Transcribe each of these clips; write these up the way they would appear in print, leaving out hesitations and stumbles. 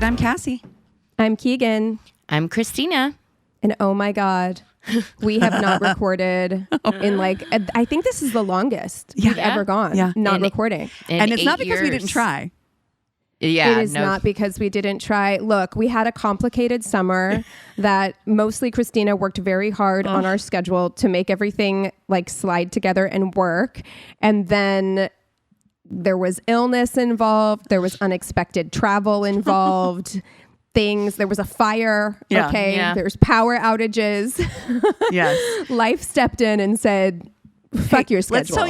right, I'm Cassie. I'm Keegan. I'm Christina. And oh my God, we have not recorded in I think this is the longest we've ever gone recording. And it's not because we years. didn't try. Yeah, it is not because we didn't try. Look, we had a complicated summer that mostly Christina worked very hard on our schedule to make everything slide together and work. And then there was illness involved. There was unexpected travel involved. There was a fire. Yeah. Okay. Yeah. There's power outages. Yes. Life stepped in and said, fuck your schedule. Let's tell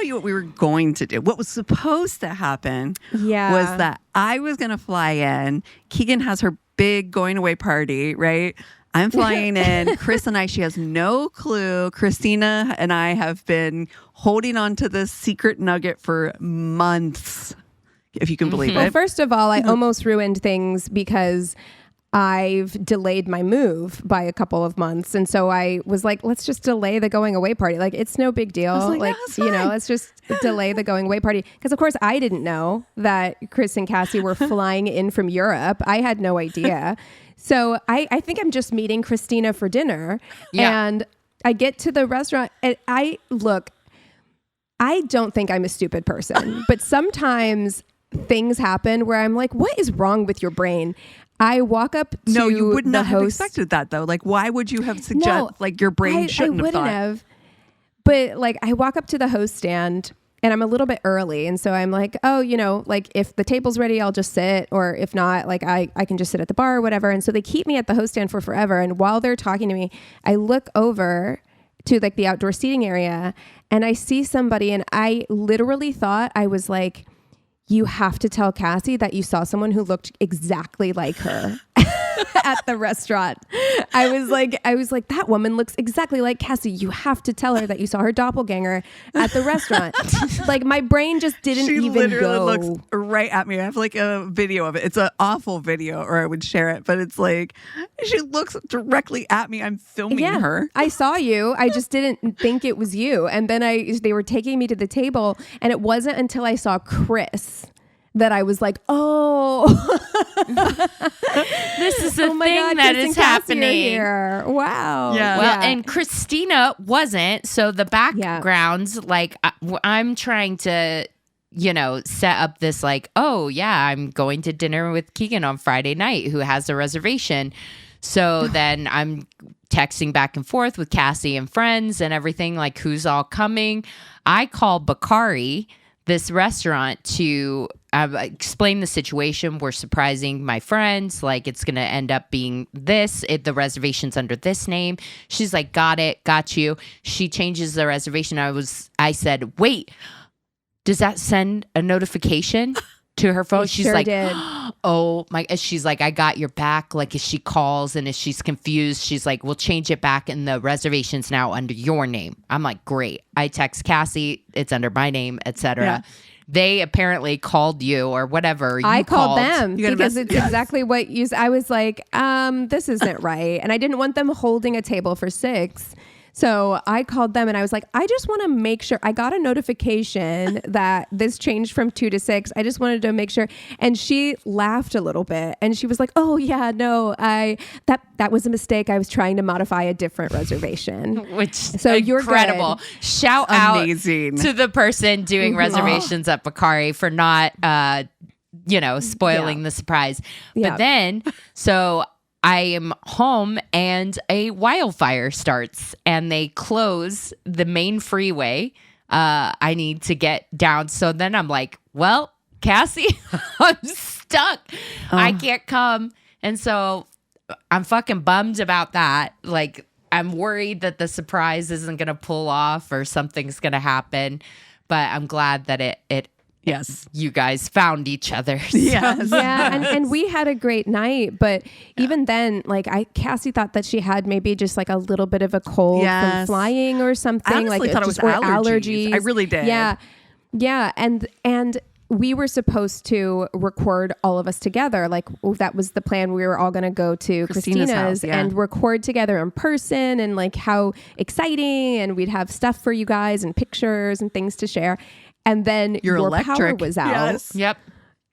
you what we were going to do. What was supposed to happen was that I was going to fly in. Keegan has her big going away party, right? I'm flying in. Chris and she has no clue. Christina and I have been holding on to this secret nugget for months, if you can believe it. Well, first of all, I almost ruined things because I've delayed my move by a couple of months. And so I was like, let's just delay the going away party. It's no big deal. Let's just delay the going away party. Because of course I didn't know that Chris and Cassie were flying in from Europe. I had no idea. So I think I'm just meeting Christina for dinner. Yeah. And I get to the restaurant and I don't think I'm a stupid person, but sometimes things happen where I'm like, what is wrong with your brain? I walk up to No, you would not have host. expected that though. Why would you have suggested your brain shouldn't have thought? But I walk up to the host stand and I'm a little bit early. And so I'm like, oh, if the table's ready, I'll just sit. Or if not, I can just sit at the bar or whatever. And so they keep me at the host stand for forever. And while they're talking to me, I look over to the outdoor seating area and I see somebody and I literally thought I was like, you have to tell Cassie that you saw someone who looked exactly like her at the restaurant. I was like, that woman looks exactly like Cassie. You have to tell her that you saw her doppelganger at the restaurant. My brain just didn't she even literally go. looks right at me. I have a video of it. It's an awful video, or I would share it, but it's she looks directly at me. I'm filming her. I saw you. I just didn't think it was you. And then they were taking me to the table, and it wasn't until I saw Chris that I was like, oh, this is a thing God, that Chris is and Cassie happening. are here. Wow. Yeah. Well, and Christina wasn't. So the backgrounds, I'm trying to, set up this I'm going to dinner with Keegan on Friday night, who has a reservation. So then I'm texting back and forth with Cassie and friends and everything, who's all coming. I call Bakari, this restaurant, to explain the situation. We're surprising my friends. It's going to end up being this. The reservation's under this name. She's like, got it. Got you. She changes the reservation. I said, wait, does that send a notification to her phone? She's like, did. Oh my, she's like, I got your back. If she calls and if she's confused, she's like, we'll change it back and the reservation's now under your name. I'm like, great. I text Cassie, it's under my name, etc. Yeah. They apparently called you or whatever. I called them because it's exactly what you. I was like, this isn't right, and I didn't want them holding a table for 6. So I called them and I was like, I just want to make sure. I got a notification that this changed from 2 to 6. I just wanted to make sure. And she laughed a little bit and she was like, oh yeah, no, that was a mistake. I was trying to modify a different reservation. You're incredible. Good. Shout Amazing. out to the person doing reservations at Bakari for not, spoiling the surprise. Yeah. But then, I am home and a wildfire starts and they close the main freeway. I need to get down. So then I'm like, well, Cassie, I'm stuck. I can't come. And so I'm fucking bummed about that. I'm worried that the surprise isn't going to pull off or something's going to happen. But I'm glad that it yes, you guys found each other. So. Yes. Yeah, and we had a great night, but even then, Cassie thought that she had maybe just a little bit of a cold from flying or something. I honestly thought it was allergies. I really did. Yeah, and we were supposed to record all of us together. That was the plan. We were all going to go to Christina's house, and record together in person, and how exciting, and we'd have stuff for you guys and pictures and things to share. And then your power was out. Yes. Yep.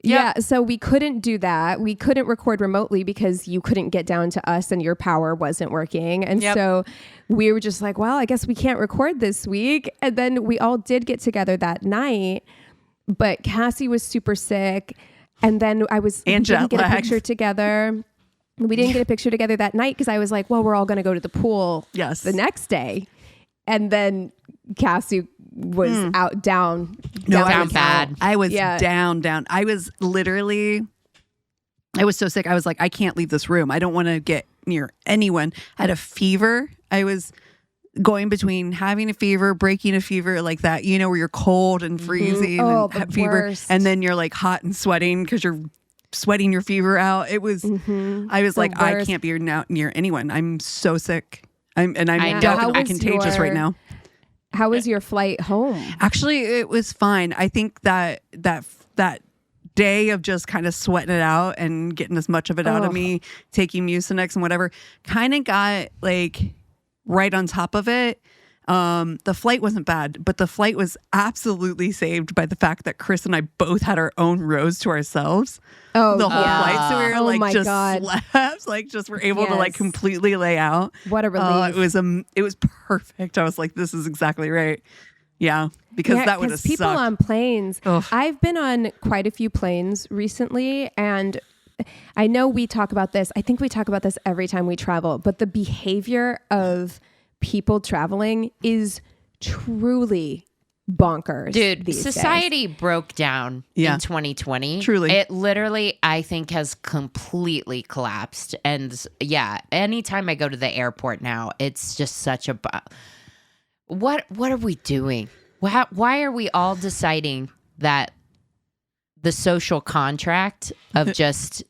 Yeah. So we couldn't do that. We couldn't record remotely because you couldn't get down to us and your power wasn't working. And so we were just like, well, I guess we can't record this week. And then we all did get together that night, but Cassie was super sick. And then we didn't get a picture together. We didn't get a picture together that night because I was like, well, we're all going to go to the pool the next day. And then Cassie was down bad. I was down. I was so sick. I was like, I can't leave this room. I don't want to get near anyone. I had a fever. I was going between having a fever, breaking a fever like that, where you're cold and freezing and have fever. And then you're like hot and sweating because you're sweating your fever out. It was, I was like, I can't be near anyone. I'm so sick. I'm definitely contagious right now. How was your flight home? Actually, it was fine. I think that day of just kind of sweating it out and getting as much of it out of me, taking Mucinex and whatever, kind of got like right on top of it. The flight wasn't bad, but the flight was absolutely saved by the fact that Chris and I both had our own rows to ourselves. The whole flight. So we were slept, were able to like completely lay out. What a relief. It was perfect. I was like, this is exactly right. Yeah. Because that would have sucked. People on planes. I've been on quite a few planes recently, and I know we talk about this. I think we talk about this every time we travel, but the behavior of people traveling is truly bonkers. Dude, society broke down in 2020. Truly. It literally, I think, has completely collapsed. And anytime I go to the airport now, it's just such a... What are we doing? Why are we all deciding that the social contract of just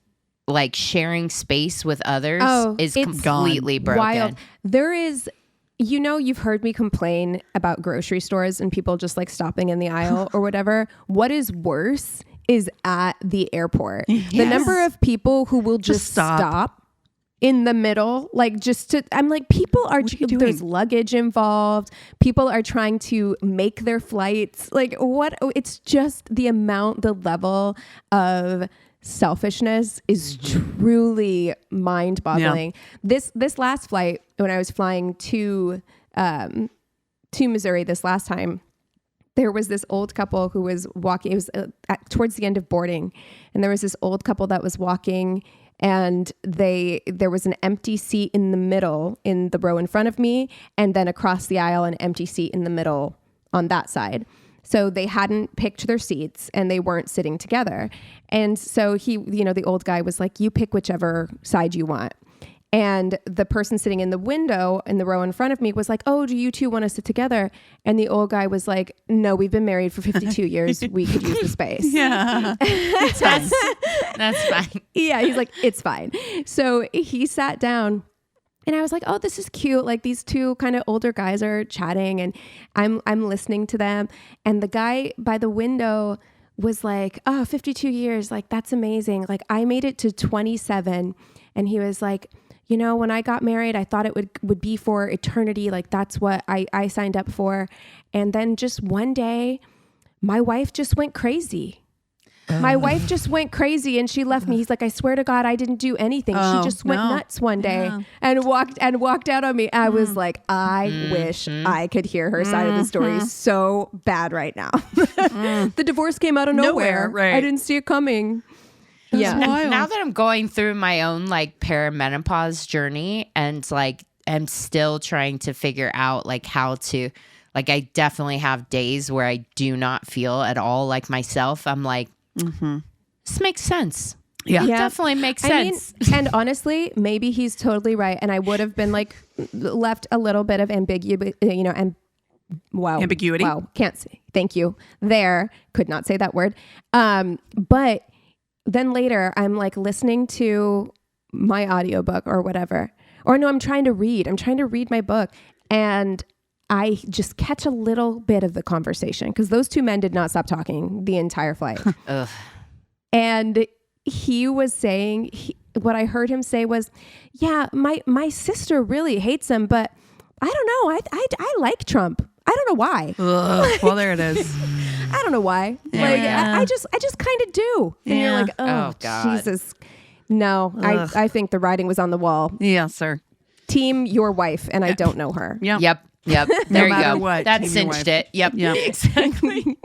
like sharing space with others is completely broken? Wild. There is... you've heard me complain about grocery stores and people just like stopping in the aisle or whatever. What is worse is at the airport. Yes. The number of people who will just stop in the middle, I'm like, people are, there's luggage involved. People are trying to make their flights. Like it's just the level of selfishness is truly mind-boggling. This last flight, when I was flying to Missouri this last time, there was this old couple who was walking. It was towards the end of boarding, and there was this old couple that was walking, and there was an empty seat in the middle in the row in front of me, and then across the aisle an empty seat in the middle on that side. So they hadn't picked their seats and they weren't sitting together. And so he, the old guy was like, you pick whichever side you want. And the person sitting in the window in the row in front of me was like, oh, do you two want to sit together? And the old guy was like, no, we've been married for 52 years. We could use the space. Yeah. That's fine. Yeah. He's like, it's fine. So he sat down. And I was like, oh, this is cute. Like these two kind of older guys are chatting and I'm listening to them. And the guy by the window was like, oh, 52 years. Like, that's amazing. Like I made it to 27. And he was like, when I got married, I thought it would be for eternity. Like that's what I signed up for. And then just one day, my wife just went crazy. My wife just went crazy and she left me. He's like, I swear to God, I didn't do anything. She just went nuts one day and walked out on me. I was like, I wish I could hear her side of the story so bad right now. The divorce came out of nowhere. Right. I didn't see it coming. Yeah. Now that I'm going through my own like perimenopause journey and like I'm still trying to figure out like how to, like I definitely have days where I do not feel at all like myself. I'm like, this makes sense. Yeah. It definitely makes sense. And honestly, maybe he's totally right. And I would have been like left a little bit of ambiguity. Wow. Can't say. Thank you. There. Could not say that word. But then later I'm like listening to my audiobook or whatever. Or no, I'm trying to read my book. And I just catch a little bit of the conversation because those two men did not stop talking the entire flight. And he was saying, what I heard him say was, yeah, my sister really hates him, but I don't know. I like Trump. I don't know why. Well, there it is. I don't know why. I just kind of do. And you're like, oh God. Jesus. No, I think the writing was on the wall. Yes, sir. Team your wife, and I don't know her. Yep. There you go. What, that cinched it. Yep. Exactly.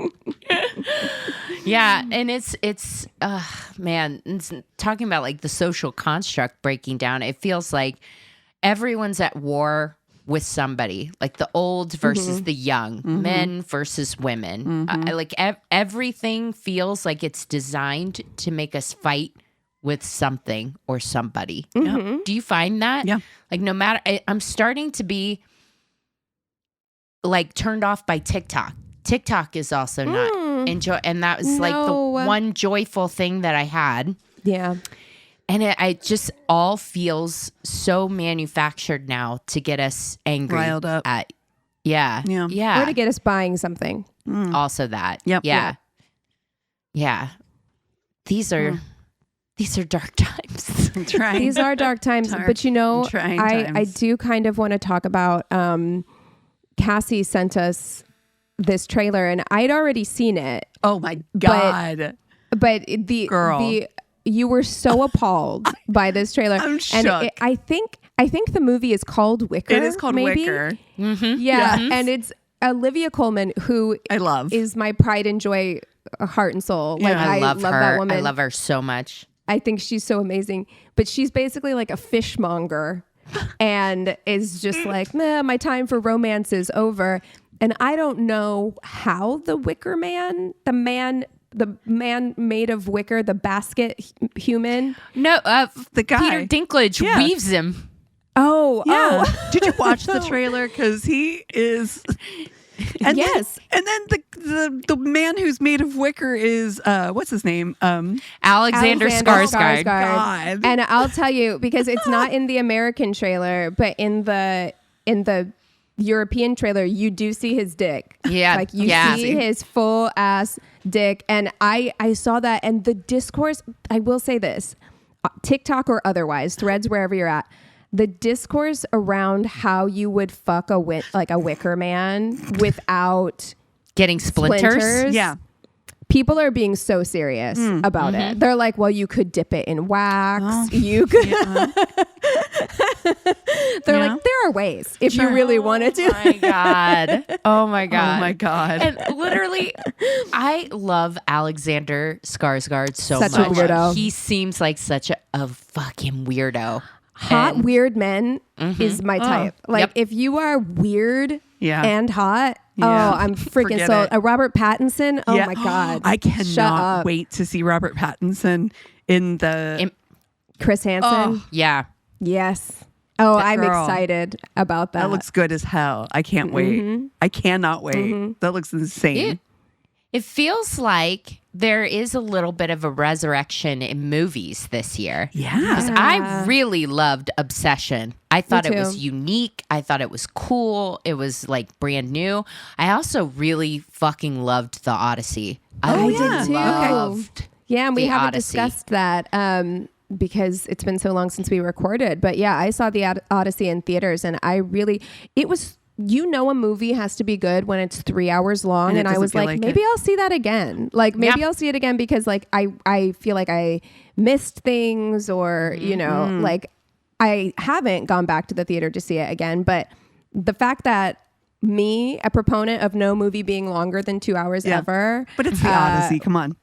Yeah, and it's man, it's talking about like the social construct breaking down. It feels like everyone's at war with somebody, like the old versus the young, men versus women. Like everything feels like it's designed to make us fight with something or somebody. Do you find that? Yeah. Like no matter, I'm starting to be like turned off by TikTok. TikTok is also not enjoy, and that was like the one joyful thing that I had. Yeah. And it just all feels so manufactured now to get us angry. Riled up. Yeah. Or to get us buying something. Also that. Yep. Yeah. These are dark times. These are dark times. But I do kind of want to talk about Cassie sent us this trailer and I'd already seen it. Oh my God. But the girl. You were so appalled by this trailer. I'm shook. And I think the movie is called Wicker. It is called Wicker. Yeah. And it's Olivia Colman, who I love, is my pride and joy, heart and soul. Like I love her. That woman. I love her so much. I think she's so amazing. But she's basically like a fishmonger and is just like, nah, my time for romance is over. And I don't know how the Wicker Man, the man made of wicker, the basket human. No, the guy. Peter Dinklage weaves him. Oh, yeah. Oh. Did you watch the trailer? Because he is. And yes. Then the man who's made of wicker is what's his name? Alexander Skarsgård. God. And I'll tell you, because it's not in the American trailer, but in the European trailer, you do see his dick. Yeah. Like you see his full ass dick. And I saw that, and the discourse, I will say this, TikTok or otherwise, Threads, wherever you're at, the discourse around how you would fuck a wicker man without getting splinters. Yeah. People are being so serious about it. They're like, well, you could dip it in wax. You could. They're like, there are ways if you really wanted to. Oh my God. Oh my God. Oh my God. And literally, I love Alexander Skarsgård so much. Such a weirdo. He seems like such a fucking weirdo. Hot, weird men is my type. Like, if you are weird and hot, I'm freaking sold. Robert Pattinson, my God. I cannot wait to see Robert Pattinson in Chris Hansen. Oh, yeah. Yes. Oh, I'm excited about that. That looks good as hell. I can't wait. I cannot wait. That looks insane. It feels like there is a little bit of a resurrection in movies this year. Yeah. Because I really loved Obsession. I thought it was unique. I thought it was cool. It was like brand new. I also really fucking loved The Odyssey. I did too. Loved yeah, and we haven't Odyssey. discussed that because it's been so long since we recorded. But yeah, I saw The Odyssey in theaters, and it was... a movie has to be good when it's 3 hours long. And I was like maybe I'll see that again. Like, maybe I'll see it again because like, I feel like I missed things or, like I haven't gone back to the theater to see it again. But the fact that a proponent of no movie being longer than 2 hours ever. But it's The Odyssey. Come on.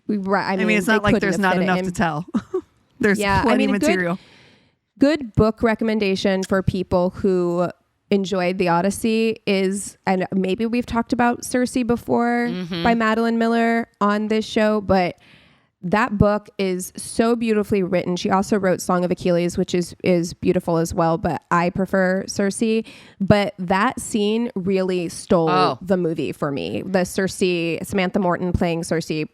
I mean, it's not like there's not enough to tell. There's plenty of material. Good book recommendation for people who enjoyed The Odyssey is, and maybe we've talked about Circe before by Madeline Miller on this show, but that book is so beautifully written. She also wrote Song of Achilles, which is beautiful as well, but I prefer Circe. But that scene really stole the movie for me. The Circe, Samantha Morton playing Circe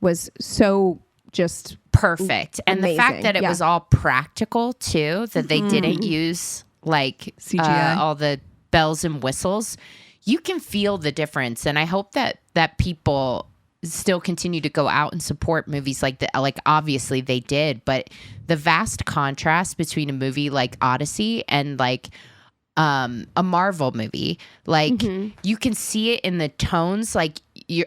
was so just perfect. And amazing. The fact that it was all practical too, that they didn't use like CGI, all the bells and whistles, you can feel the difference. And I hope that people still continue to go out and support movies like that. Like, obviously they did, but the vast contrast between a movie like Odyssey and like a Marvel movie, like you can see it in the tones. Like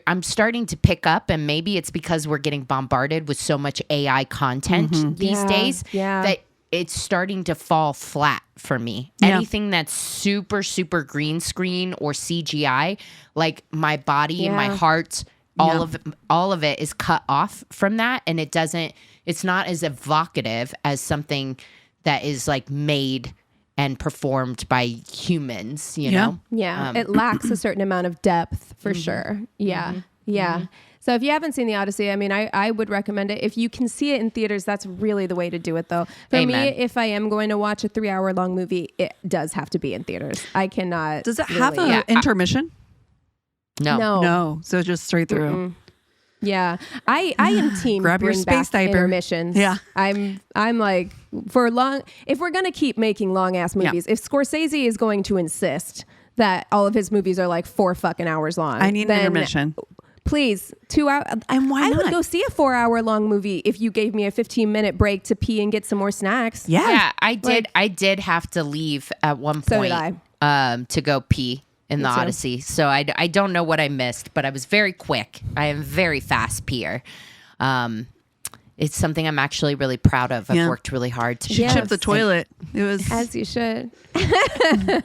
I'm starting to pick up, and maybe it's because we're getting bombarded with so much AI content these days that it's starting to fall flat for me. Anything that's super, super green screen or CGI, like my body, my heart, all of it is cut off from that, and it's not as evocative as something that is like made and performed by humans, you know? Yeah. It lacks a certain amount of depth for sure. Yeah. Yeah. So if you haven't seen The Odyssey, I mean, I would recommend it. If you can see it in theaters, that's really the way to do it, though. For me, if I am going to watch a 3-hour long movie, it does have to be in theaters. I cannot. Does it have an intermission? No. So just straight through. Mm-mm. Yeah, I am team grab your space diaper. Intermissions. Yeah, I'm like if we're gonna keep making long ass movies, if Scorsese is going to insist that all of his movies are like 4 fucking hours long, I need an intermission. Please, 2 hours. And why not? I would go see a 4-hour long movie if you gave me a 15-minute break to pee and get some more snacks. Yeah, I did. I did have to leave at one point. So did I. To go pee in the Odyssey. So I don't know what I missed, but I was very quick. I am a very fast peer. It's something I'm actually really proud of. I've worked really hard to chip the toilet. It was as you should. I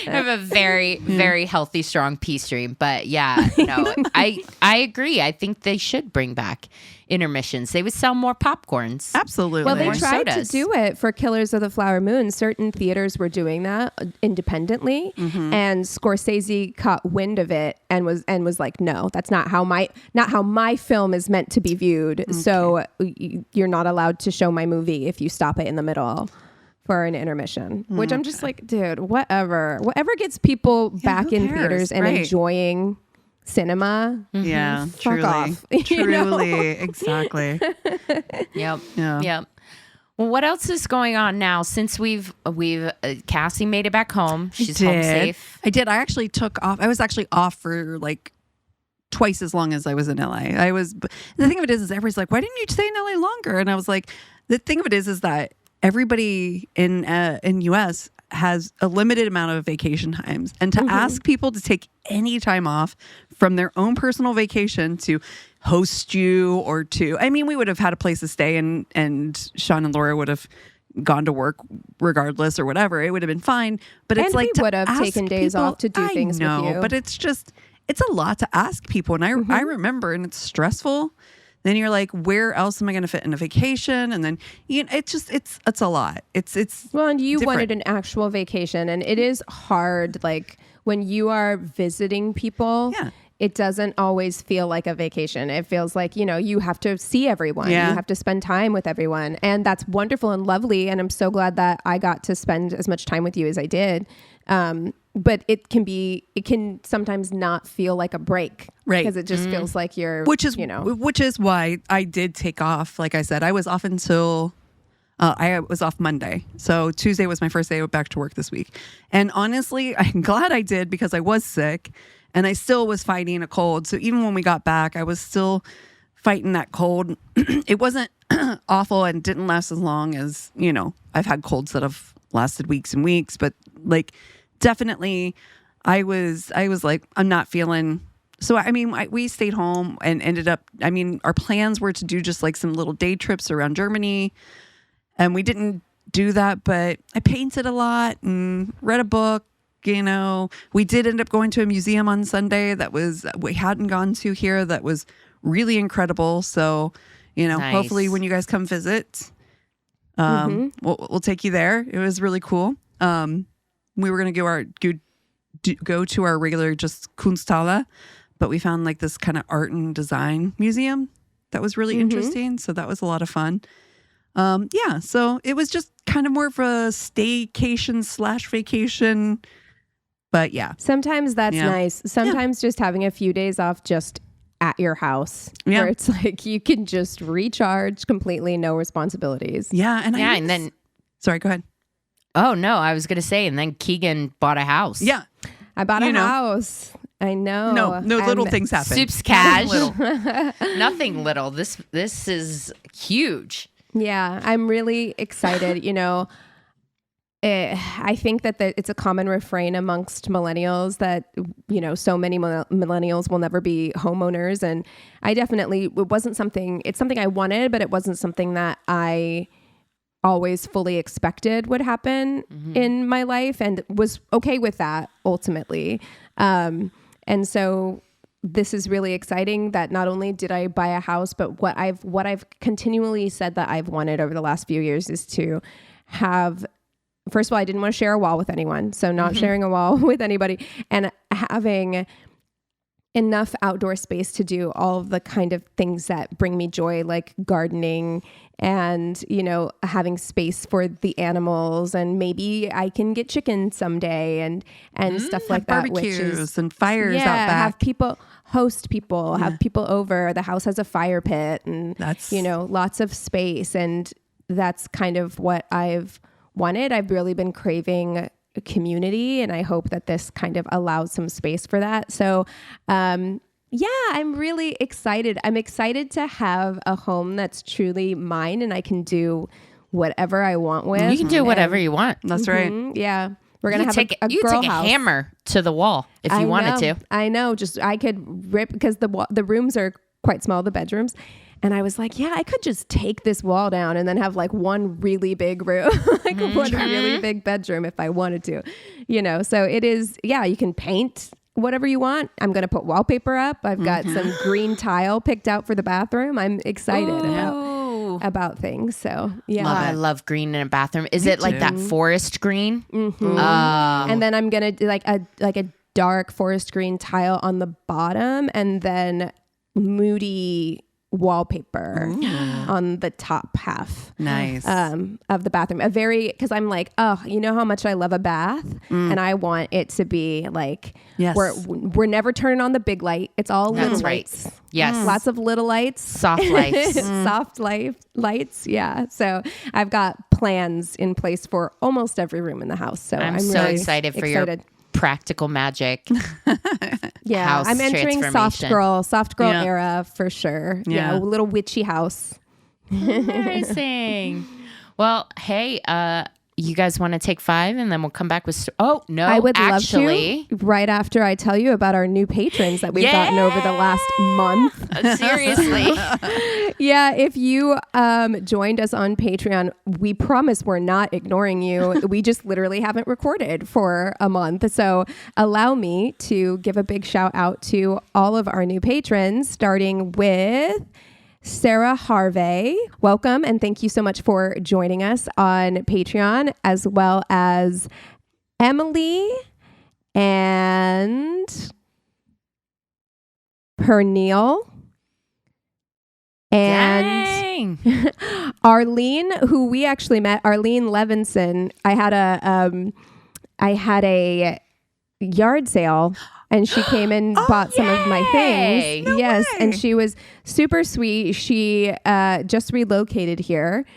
have a very, very healthy, strong pee stream. But I agree. I think they should bring back intermissions. They would sell more popcorns. Absolutely. Well, they More tried sodas. to do it for Killers of the Flower Moon. Certain theaters were doing that independently, and Scorsese caught wind of it and was like, "No, that's not how my film is meant to be viewed. Okay. So you're not allowed to show my movie if you stop it in the middle for an intermission." Which I'm just like, dude, whatever gets people back in theaters and enjoying cinema. Yeah, Fuck truly. off. Truly, exactly. Yep. Yeah. Yep. Well, what else is going on now since we've Cassie made it back home? She's home safe. I did. I actually took off. I was actually off for like twice as long as I was in LA. The thing of it is everybody's like, why didn't you stay in LA longer? And I was like, the thing of it is that everybody in US has a limited amount of vacation times, and to ask people to take any time off from their own personal vacation to host you or we would have had a place to stay, and Sean and Laura would have gone to work regardless or whatever. It would have been fine. But it's like we would have taken days off to do things with you. But it's a lot to ask people, and I remember, and it's stressful. Then you're like, where else am I going to fit in a vacation? And then it's a lot. It's well, and you different. wanted an actual vacation, and it is hard. Like when you are visiting people, it doesn't always feel like a vacation. It feels like, you have to see everyone. Yeah. You have to spend time with everyone, and that's wonderful and lovely. And I'm so glad that I got to spend as much time with you as I did. But it can sometimes not feel like a break, right? Because it just feels like which is why I did take off. Like I said, I was off until I was off Monday, so Tuesday was my first day back to work this week. And honestly, I'm glad I did, because I was sick and I still was fighting a cold. So even when we got back, I was still fighting that cold. It wasn't awful and didn't last as long as I've had colds that have lasted weeks and weeks, but like. Definitely, I was like, I'm not feeling. So, we stayed home and ended up, our plans were to do just like some little day trips around Germany. And we didn't do that, but I painted a lot and read a book. We did end up going to a museum on Sunday we hadn't gone to here, that was really incredible. So, nice. Hopefully when you guys come visit, we'll take you there. It was really cool. We were going to go to our regular just Kunsthalle, but we found like this kind of art and design museum that was really interesting. So that was a lot of fun. So it was just kind of more of a staycation / vacation. But yeah. Sometimes that's nice. Sometimes just having a few days off just at your house, where it's like you can just recharge completely, no responsibilities. Yeah. And then... Sorry, go ahead. Oh, no, I was going to say, and then Keegan bought a house. Yeah. I bought a house. I know. No little things happen. Soup's cash. Nothing little. This is huge. Yeah, I'm really excited. I think that it's a common refrain amongst millennials that, you know, so many millennials will never be homeowners. And it's something I wanted, but it wasn't something that I always fully expected would happen in my life, and was okay with that ultimately. And so this is really exciting that not only did I buy a house, but what I've continually said that I've wanted over the last few years is to have, first of all, I didn't want to share a wall with anyone. So not sharing a wall with anybody, and having enough outdoor space to do all of the kind of things that bring me joy, like gardening and, you know, having space for the animals, and maybe I can get chicken someday and stuff like that. Barbecues and fires out back. Have people host people, have people over. The house has a fire pit, and that's, you know, lots of space. And that's kind of what I've wanted. I've really been craving a community, and I hope that this kind of allows some space for that. So, I'm really excited. I'm excited to have a home that's truly mine, and I can do whatever I want with. You can do whatever you want. That's right. Yeah. We're going to have a you girl take a house. hammer to the wall if you wanted to. I know. Just, I could rip, because the rooms are quite small, the bedrooms. And I was like, yeah, I could just take this wall down and then have like one really big room, like one really big bedroom if I wanted to, you know? So it is, you can paint whatever you want. I'm going to put wallpaper up. I've got some green tile picked out for the bathroom. I'm excited about things. So I love green in a bathroom. Is it like that forest green? And then I'm going to do like a dark forest green tile on the bottom, and then moody wallpaper on the top half. Nice. Of the bathroom. Because I'm like, you know how much I love a bath, and I want it to be like, we're never turning on the big light. It's all little lights. Yes. Lots of little lights. Soft lights. Soft lights. Yeah. So I've got plans in place for almost every room in the house. So I'm so really excited for your practical magic. Yeah, I'm entering soft girl era for sure. Yeah, a little witchy house. Amazing. Well, hey, you guys want to take 5 and then we'll come back with... I would love to, right after I tell you about our new patrons that we've gotten over the last month. Seriously. Yeah, if you joined us on Patreon, we promise we're not ignoring you. We just literally haven't recorded for a month. So allow me to give a big shout out to all of our new patrons, starting with Sarah Harvey. Welcome, and thank you so much for joining us on Patreon, as well as Emily and Pernille and Arlene, who we actually met. Arlene Levinson. I had a yard sale, and she came and bought some of my things. No way. And she was super sweet. She just relocated here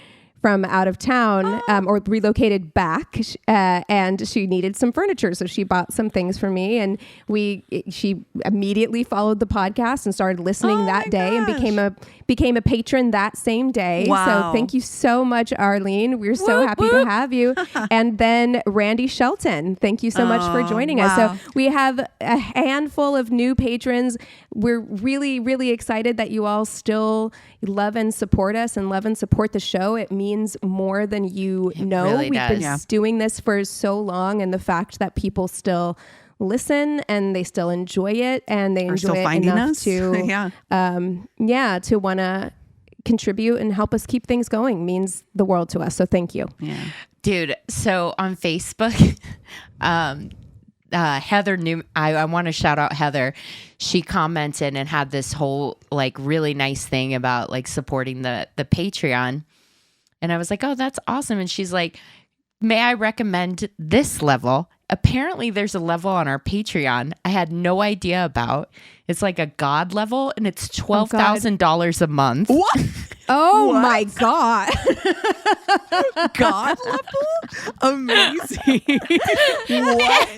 from out of town, or relocated back, and she needed some furniture, so she bought some things for me. And she immediately followed the podcast and started listening that day, and became a patron that same day. Wow. So thank you so much, Arlene. We're so happy to have you. And then Randy Shelton, thank you so much for joining us. So we have a handful of new patrons. We're really, really excited that you all still love and support us and love and support the show. It means more than you know. Really We've been doing this for so long, and the fact that people still listen and they still enjoy it, and they enjoy it enough to want to contribute and help us keep things going means the world to us. So thank you. Yeah. Dude, so on Facebook, Heather I want to shout out Heather. She commented and had this whole like really nice thing about like supporting the Patreon. And I was like, oh, that's awesome. And she's like, may I recommend this level? Apparently there's a level on our Patreon I had no idea about. It's like a God level, and it's $12,000 a month. What? Oh my God. God level? Amazing. What?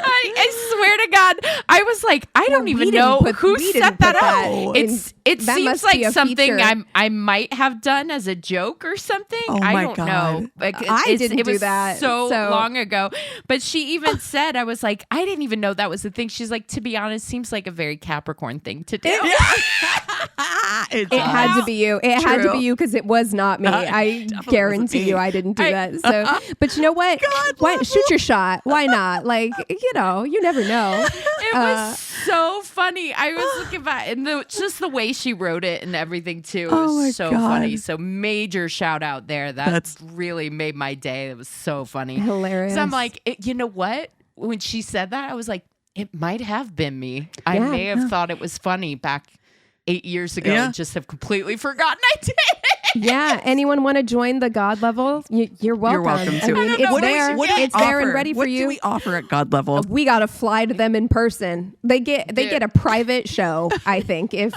I swear to God, I was like, I don't even know who set that up. It seems like something I might have done as a joke or something. Oh I my don't God. know. Like, it was that so long ago. But she even said, I was like, I didn't even know that was the thing. She's like, to be honest, seems like a very Capricorn thing to do. It had to be you. It had to be you because it was not me. I guarantee you I didn't do that. So, but you know what? Why shoot your shot? Why not? Like, you never know. It was so funny. I was looking back and just the way she wrote it and everything too. It was so funny. So major shout out there. That's really made my day. It was so funny. Hilarious. So I'm like, you know what? When she said that, I was like, it might have been me. I may have thought it was funny back 8 years ago and just have completely forgotten I did it. Yeah. Anyone want to join the God level? You're welcome. You're welcome to. I mean, it's there. It's there and ready for you. What do we offer at God level? We got to fly to them in person. They get a private show, I think. If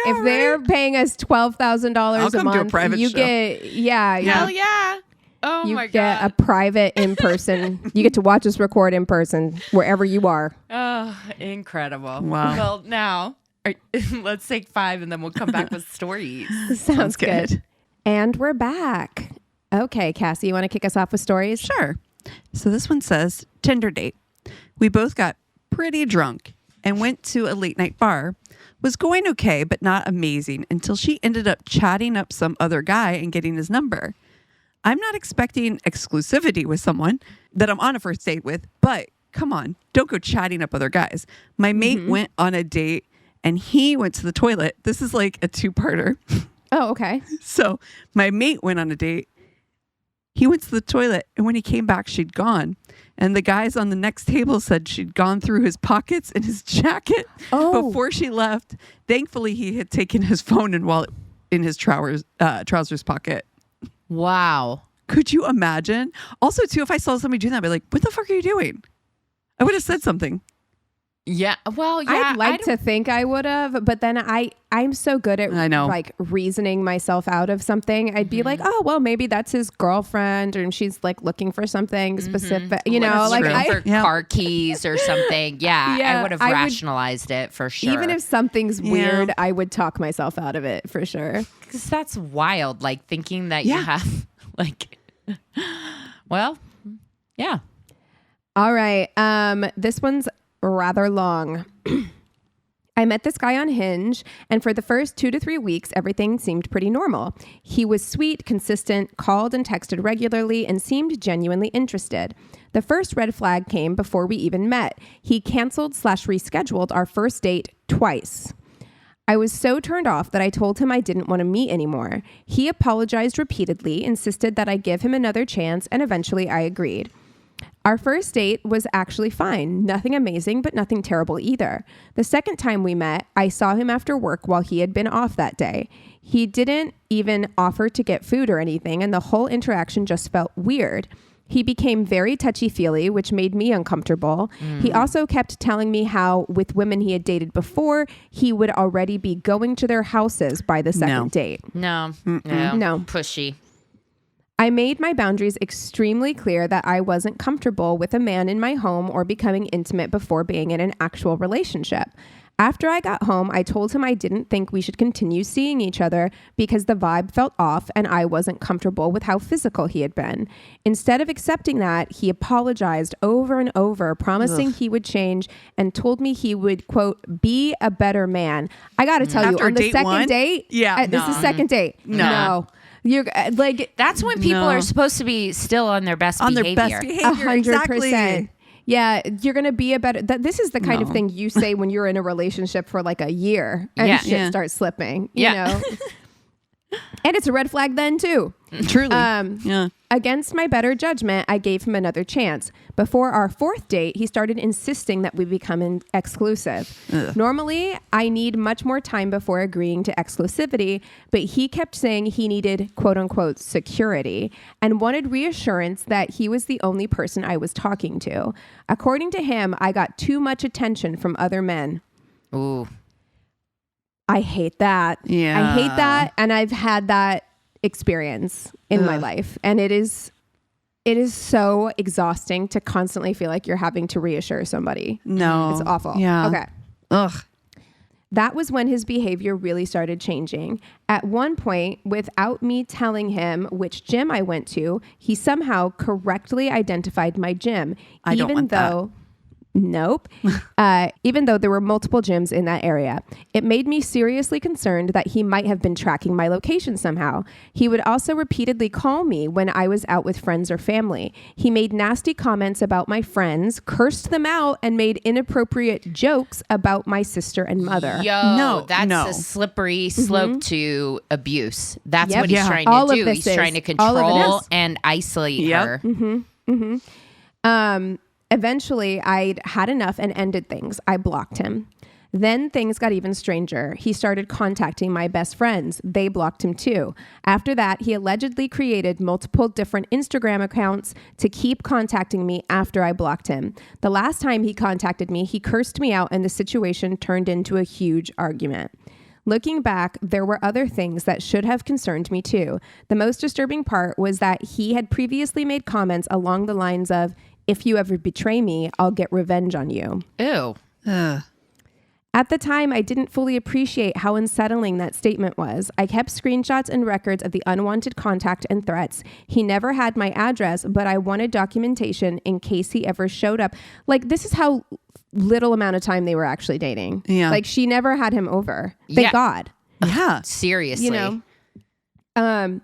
they're paying us $12,000 a month, to a private you show. get Hell yeah. Oh you my God. get a private in person. You get to watch us record in person wherever you are. Oh, incredible. Wow. Well, now let's take 5 and then we'll come back with stories. Sounds good. And we're back. Okay, Cassie, you want to kick us off with stories? Sure. So this one says, Tinder date. We both got pretty drunk and went to a late night bar. Was going okay, but not amazing until she ended up chatting up some other guy and getting his number. I'm not expecting exclusivity with someone that I'm on a first date with, but come on, don't go chatting up other guys. My mate went on a date and he went to the toilet. This is like a 2-parter. Oh, okay. So my mate went on a date. He went to the toilet and when he came back, she'd gone. And the guys on the next table said she'd gone through his pockets and his jacket before she left. Thankfully, he had taken his phone and wallet in his trousers pocket. Wow. Could you imagine? Also, too, if I saw somebody do that, I'd be like, what the fuck are you doing? I would have said something. Yeah. Well, yeah. I'd like to think I would have, but then I'm so good at like reasoning myself out of something. I'd be like, oh, well, maybe that's his girlfriend and she's like looking for something specific, for car keys or something. Yeah. I would have rationalized it for sure. Even if something's weird, I would talk myself out of it for sure. Because that's wild. Like thinking that you have like, well, yeah. All right. This one's rather long. I met this guy on Hinge, and for the first 2 to 3 weeks, everything seemed pretty normal. He was sweet, consistent, called and texted regularly, and seemed genuinely interested. The first red flag came before we even met. He canceled/rescheduled our first date twice. I was so turned off that I told him I didn't want to meet anymore. He apologized repeatedly, insisted that I give him another chance, and eventually I agreed. Our first date was actually fine. Nothing amazing, but nothing terrible either. The second time we met, I saw him after work while he had been off that day. He didn't even offer to get food or anything, and the whole interaction just felt weird. He became very touchy-feely, which made me uncomfortable. He also kept telling me how, with women he had dated before, he would already be going to their houses by the second date. No. Pushy. I made my boundaries extremely clear that I wasn't comfortable with a man in my home or becoming intimate before being in an actual relationship. After I got home, I told him I didn't think we should continue seeing each other because the vibe felt off and I wasn't comfortable with how physical he had been. Instead of accepting that, he apologized over and over, promising he would change and told me he would, quote, be a better man. I got to tell you, on the second date, this is second date. No. You're like, that's when people are supposed to be still on their best behavior. 100%. Exactly. Yeah, you're going to be a better... This is the kind of thing you say when you're in a relationship for like a year and shit starts slipping, you know? And it's a red flag then too. Truly. Against my better judgment, I gave him another chance. Before our fourth date, he started insisting that we become exclusive. Normally, I need much more time before agreeing to exclusivity, but he kept saying he needed quote unquote security and wanted reassurance that he was the only person I was talking to. According to him, I got too much attention from other men. Ooh. I hate that. Yeah. I hate that. And I've had that experience in my life. And it is so exhausting to constantly feel like you're having to reassure somebody. No. It's awful. Yeah. Okay. Ugh. That was when his behavior really started changing. At one point, without me telling him which gym I went to, he somehow correctly identified my gym. I don't want that. Nope. Even though there were multiple gyms in that area, it made me seriously concerned that he might have been tracking my location somehow. He would also repeatedly call me when I was out with friends or family. He made nasty comments about my friends, cursed them out, and made inappropriate jokes about my sister and mother. That's a slippery slope to abuse. That's what he's trying All to of do. this He's trying to control and isolate her. Eventually, I'd had enough and ended things. I blocked him. Then things got even stranger. He started contacting my best friends. They blocked him too. After that, he allegedly created multiple different Instagram accounts to keep contacting me after I blocked him. The last time he contacted me, he cursed me out and the situation turned into a huge argument. Looking back, there were other things that should have concerned me too. The most disturbing part was that he had previously made comments along the lines of, "If you ever betray me, I'll get revenge on you." Ew. At the time, I didn't fully appreciate how unsettling that statement was. I kept screenshots and records of the unwanted contact and threats. He never had my address, but I wanted documentation in case he ever showed up. Like, this is how little amount of time they were actually dating. Yeah. Like, she never had him over. Thank God. Yeah. Seriously. You know?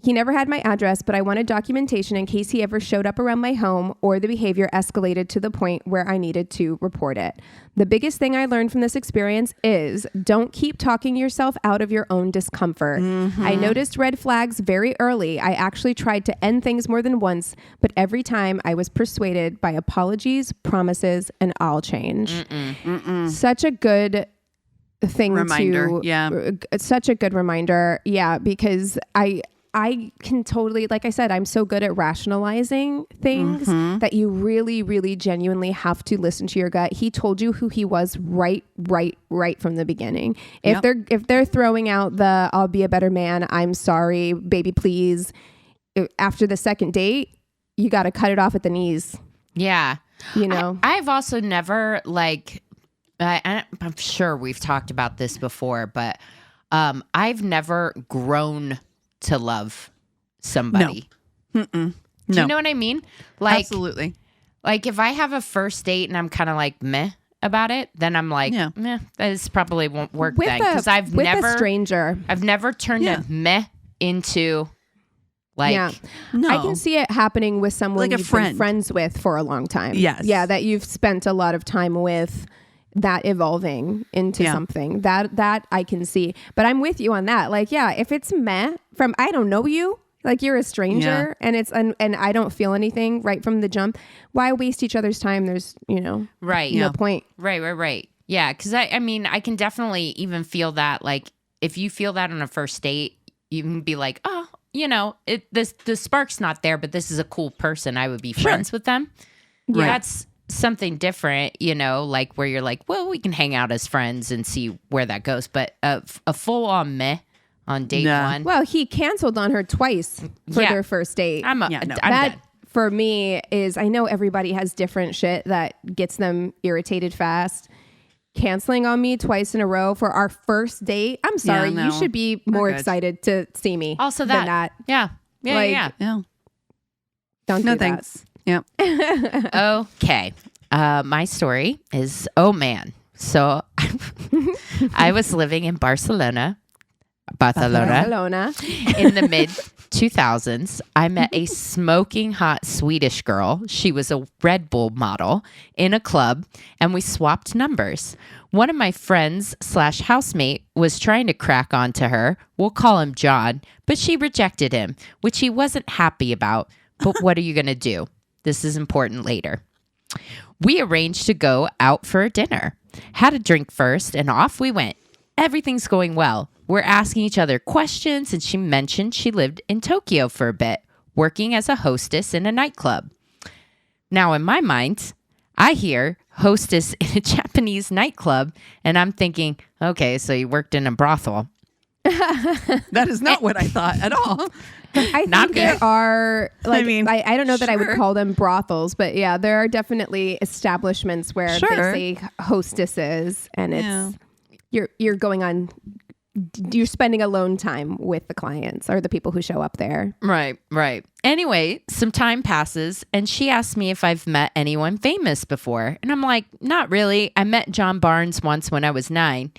He never had my address, but I wanted documentation in case he ever showed up around my home or the behavior escalated to the point where I needed to report it. The biggest thing I learned from this experience is don't keep talking yourself out of your own discomfort. I noticed red flags very early. I actually tried to end things more than once, but every time I was persuaded by apologies, promises, and I'll change. Such a good thing Reminder. such a good reminder. Yeah, because I can totally, like I said, I'm so good at rationalizing things that you really, really genuinely have to listen to your gut. He told you who he was right from the beginning. If they're throwing out the "I'll be a better man," "I'm sorry, baby, please," after the second date, you got to cut it off at the knees. Yeah. You know, I've also never I'm sure we've talked about this before, but I've never grown to love somebody. No. Do you know what I mean? Like, absolutely. Like if I have a first date and I'm kind of like meh about it, then I'm like, meh, this probably won't work then. Because I've never turned a meh into like, no. I can see it happening with someone like you've been friends with for a long time. Yes. Yeah, that you've spent a lot of time with. That evolving into something that I can see, but I'm with you on that. Like, if it's meh from, I don't know you, like you're a stranger and it's, and I don't feel anything right from the jump. Why waste each other's time? There's, no point. Right. Yeah. Cause I mean, I can definitely even feel that, like if you feel that on a first date, you can be like, oh, the spark's not there, but this is a cool person. I would be friends with them. Yeah. That's something different, like where you're like, well, we can hang out as friends and see where that goes. But a full on meh on date one. Well, he canceled on her twice for their first date. I'm that done. For me is, I know everybody has different shit that gets them irritated fast. Canceling on me twice in a row for our first date. I'm sorry. You should be more excited to see me. Also than that. Yeah. Don't do thanks. that. Yep. Okay. My story is, oh man. So I was living in Barcelona in the mid 2000s. I met a smoking hot Swedish girl. She was a Red Bull model in a club and we swapped numbers. One of my friends / housemate was trying to crack onto her. We'll call him John, but she rejected him, which he wasn't happy about. But what are you going to do? This is important later. We arranged to go out for a dinner. Had a drink first and off we went. Everything's going well. We're asking each other questions and she mentioned she lived in Tokyo for a bit, working as a hostess in a nightclub. Now in my mind, I hear hostess in a Japanese nightclub, and I'm thinking, okay, so you worked in a brothel. That is not what I thought at all. I think there are, like, I mean, I don't know that I would sure. call them brothels, but yeah, there are definitely establishments where Sure. they say hostesses, and it's you're going on, you're spending alone time with the clients or the people who show up there. Right. Anyway, some time passes, and she asks me if I've met anyone famous before. And I'm like, not really. I met John Barnes once when I was 9,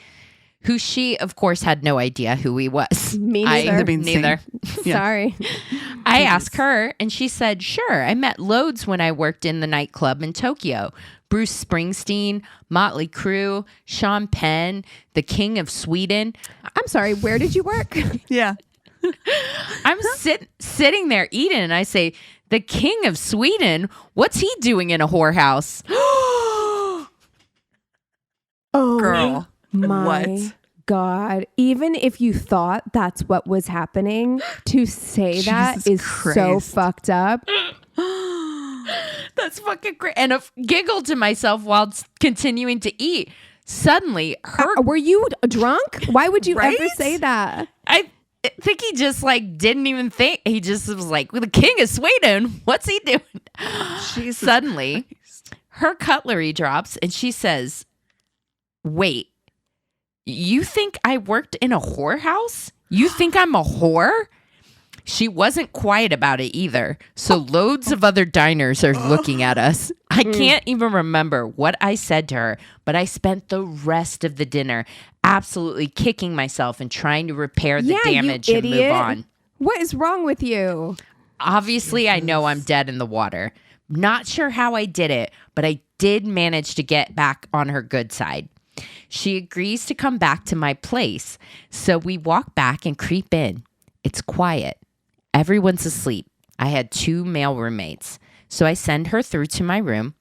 who she, of course, had no idea who he was. Me neither. Neither. Sorry. I asked her, and she said, sure, I met loads when I worked in the nightclub in Tokyo. Bruce Springsteen, Motley Crue, Sean Penn, the King of Sweden. I'm sorry, where did you work? Yeah. I'm sitting there eating, and I say, the King of Sweden? What's he doing in a whorehouse? Oh, Girl. my What? God. Even if you thought that's what was happening, to say that Jesus is so Christ. fucked up. That's fucking great. And I giggled to myself while continuing to eat. Suddenly, Were you drunk? Why would you Right? ever say that? I think he just like didn't even think. He just was like, well, the King of Sweden, what's he doing? Jesus Suddenly, her cutlery drops and she says, wait, you think I worked in a whorehouse? You think I'm a whore? She wasn't quiet about it either. So loads of other diners are looking at us. I can't even remember what I said to her, but I spent the rest of the dinner absolutely kicking myself and trying to repair the damage you and idiot. move on. What is wrong with you? Obviously, I know I'm dead in the water. Not sure how I did it, but I did manage to get back on her good side. She agrees to come back to my place. So we walk back and creep in. It's quiet. Everyone's asleep. I had 2 male roommates. So I send her through to my room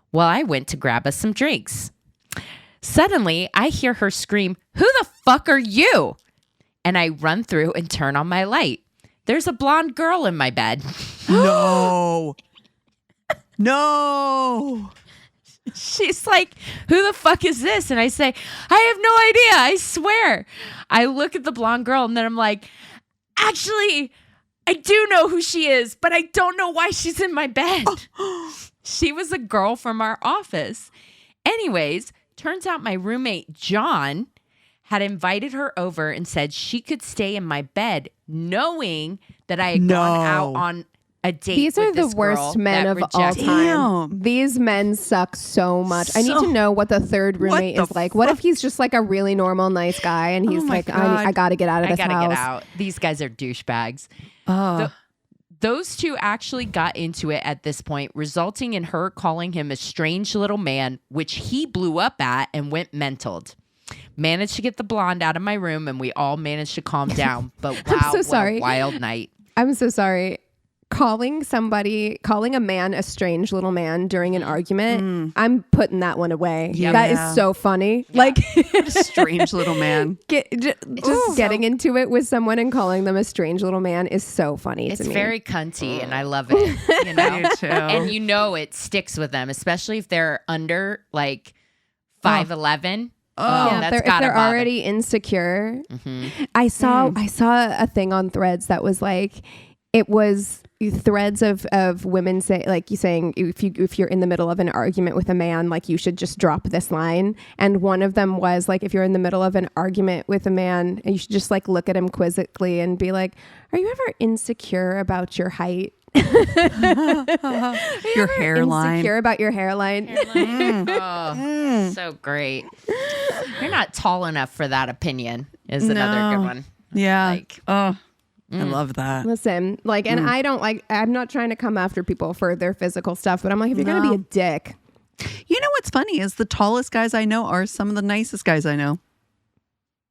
while I went to grab us some drinks. Suddenly, I hear her scream, "Who the fuck are you?" And I run through and turn on my light. There's a blonde girl in my bed. No. No. She's like, who the fuck is this? And I say, I have no idea. I swear. I look at the blonde girl and then I'm like, actually, I do know who she is, but I don't know why she's in my bed. She was a girl from our office. Anyways, turns out my roommate, John, had invited her over and said she could stay in my bed, knowing that I had gone out on a date. These with are the this girl worst men that of all rejected time. Damn. These men suck so much. I need to know what the third roommate the is like. What if he's just like a really normal, nice guy and he's my like, God. I got to get out of I this gotta house. get out. These guys are douchebags. Oh. Those two actually got into it at this point, resulting in her calling him a strange little man, which he blew up at and went mentaled. Managed to get the blonde out of my room, and we all managed to calm down. But wow, so what sorry. a wild night. I'm so sorry. Calling a man a strange little man during an argument, I'm putting that one away. Yeah. That is so funny. Like, Strange little man. just getting into it with someone and calling them a strange little man is so funny It's to me. very cunty, and I love it. You know, Me too. and you know it sticks with them, especially if they're under like 5'11". Yeah, that's if gotta they're bother. already insecure. I saw a thing on Threads that was like, it was threads of women saying if you're in the middle of an argument with a man, like, you should just drop this line. And one of them was like, if you're in the middle of an argument with a man, you should just like look at him quizzically and be like, are you ever insecure about your height? Your hairline. Insecure about your hairline? So great. You're not tall enough for that opinion is another good one. Yeah. Like, I love that. Listen, like, and I'm not trying to come after people for their physical stuff, but I'm like, if you're going to be a dick. You know what's funny is the tallest guys I know are some of the nicest guys I know.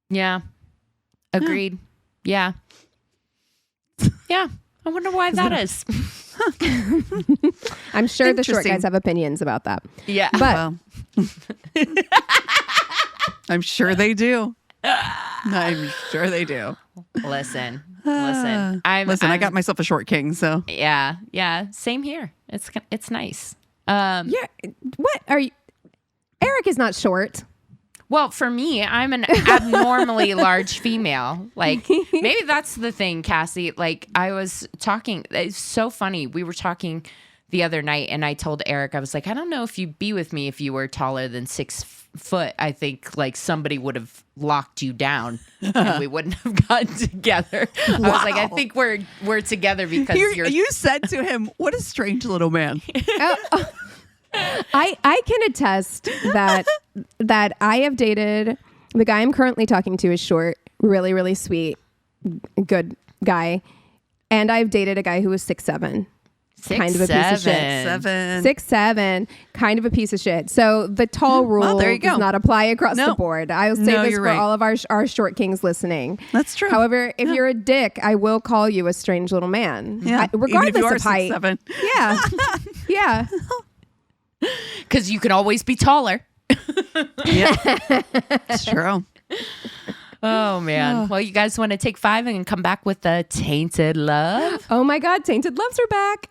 yeah. Agreed. Yeah. Yeah. I wonder why that is. I'm sure the short Interesting. guys have opinions about that. Yeah. But Well, I'm sure they do. I'm sure they do. Listen. I I got myself a short king, so Yeah. Same here. It's nice. Yeah. What are you? Eric is not short. Well, for me, I'm an abnormally large female. Like, maybe that's the thing, Cassie. Like, I was talking, it's so funny. We were talking the other night, and I told Eric, I was like, I don't know if you'd be with me if you were taller than 6 foot. I think, like, somebody would have locked you down, and we wouldn't have gotten together. Wow. I was like, I think we're together because You said to him, what a strange little man. I can attest that I have dated the guy I'm currently talking to is short, really, really sweet, good guy. And I've dated a guy who was 6'7". Kind of a piece of shit. 6'7", kind of a piece of shit. So the tall rule does not apply across the board. I'll say this for all of our short kings listening. That's true. However, if you're a dick, I will call you a strange little man. Yeah. Regardless of height. 6'7". Yeah. Yeah. Because you can always be taller. Yeah, it's true. Oh, man. Well, you guys want to take 5 and come back with the Tainted Love? Oh, my God. Tainted Loves are back.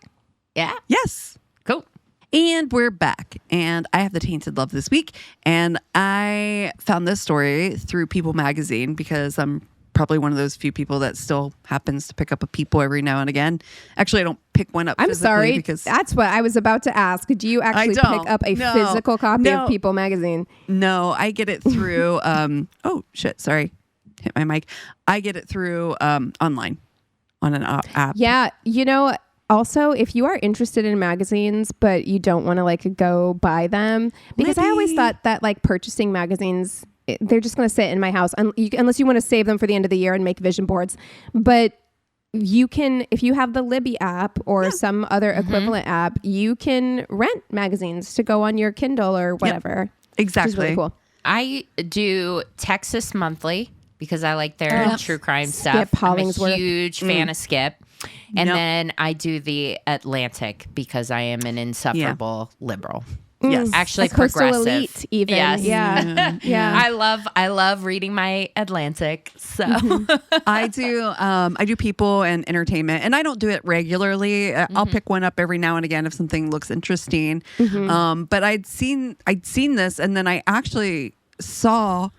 Yeah. Yes. Cool. And we're back. And I have the Tainted Love this week. And I found this story through People magazine because I'm probably one of those few people that still happens to pick up a People every now and again. Actually, I don't pick one up. I'm sorry. Because that's what I was about to ask. Do you actually pick up a physical copy of People magazine? No, I get it through. Oh, shit. Sorry. Hit my mic. I get it through online on an app. Yeah. You know, also, if you are interested in magazines, but you don't want to like go buy them, because I always thought that like purchasing magazines, they're just going to sit in my house unless you want to save them for the end of the year and make vision boards. But you can, if you have the Libby app or some other equivalent app, you can rent magazines to go on your Kindle or whatever. Yep. Exactly. Which is really cool. I do Texas Monthly because I like their true crime stuff. Skip Hollingsworth. I'm a huge fan of Skip. And then I do the Atlantic because I am an insufferable liberal. Yes. Actually, Coastal progressive. Elite, even. Yes. Yeah. Yeah. I love reading my Atlantic. So I do People and entertainment, and I don't do it regularly. I'll pick one up every now and again if something looks interesting. But I'd seen this, and then I actually saw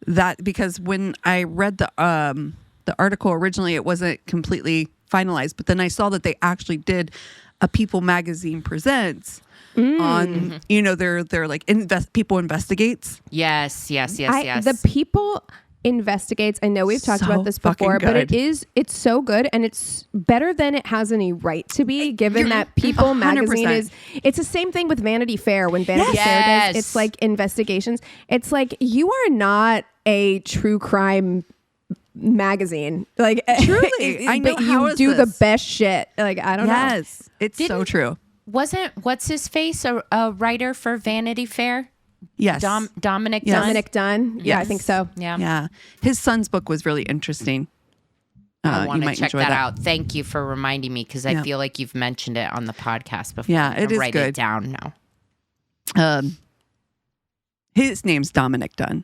that because when I read the article originally, it wasn't completely finalized. But then I saw that they actually did a People magazine presents. On their like People Investigates. Yes. The People Investigates. I know we've talked about this before, but it's so good, and it's better than it has any right to be, given that People 100%. Magazine it's the same thing with Vanity Fair. When Vanity Fair does, it's like investigations. It's like, you are not a true crime magazine. Like, truly, I know. But you do the best shit. Like, I don't know. Yes, it's so true. Wasn't what's his face a writer for Vanity Fair? Yes, Dominic yes. Dunn. Dominic Dunn. Yeah, I think so. Yeah. His son's book was really interesting. I want to check that out. Thank you for reminding me, because I feel like you've mentioned it on the podcast before. Yeah, it is write good. It down now. His name's Dominic Dunn.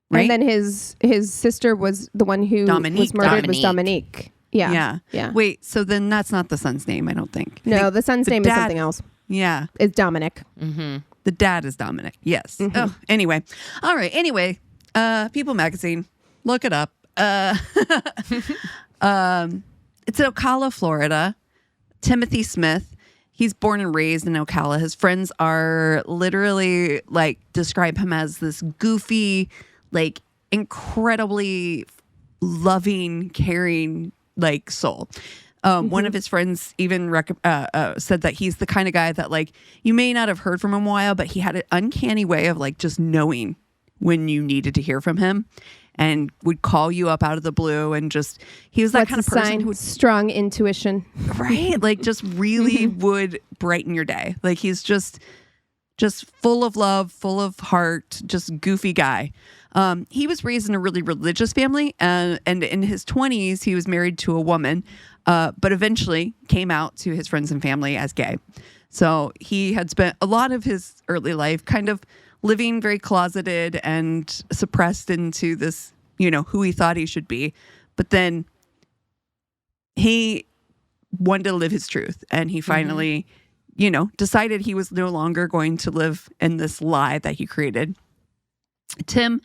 Right? And then his sister was the one who was murdered. Was Dominique. Yeah. Wait, so then that's not the son's name, I don't think. No, the son's name is something else. Yeah. It's Dominic. The dad is Dominic. Yes. Oh, anyway. All right. Anyway, People magazine. Look it up. It's in Ocala, Florida. Timothy Smith. He's born and raised in Ocala. His friends are literally like describe him as this goofy, like incredibly loving, caring, like soul. One of his friends even said that he's the kind of guy that like you may not have heard from him a while, but he had an uncanny way of like just knowing when you needed to hear from him, and would call you up out of the blue, and just he was that kind of person who would strong intuition, right? Like just really would brighten your day. Like he's just full of love, full of heart, just goofy guy. He was raised in a really religious family, and in his 20s, he was married to a woman, but eventually came out to his friends and family as gay. So he had spent a lot of his early life kind of living very closeted and suppressed into this, who he thought he should be. But then he wanted to live his truth, and he finally decided he was no longer going to live in this lie that he created. Tim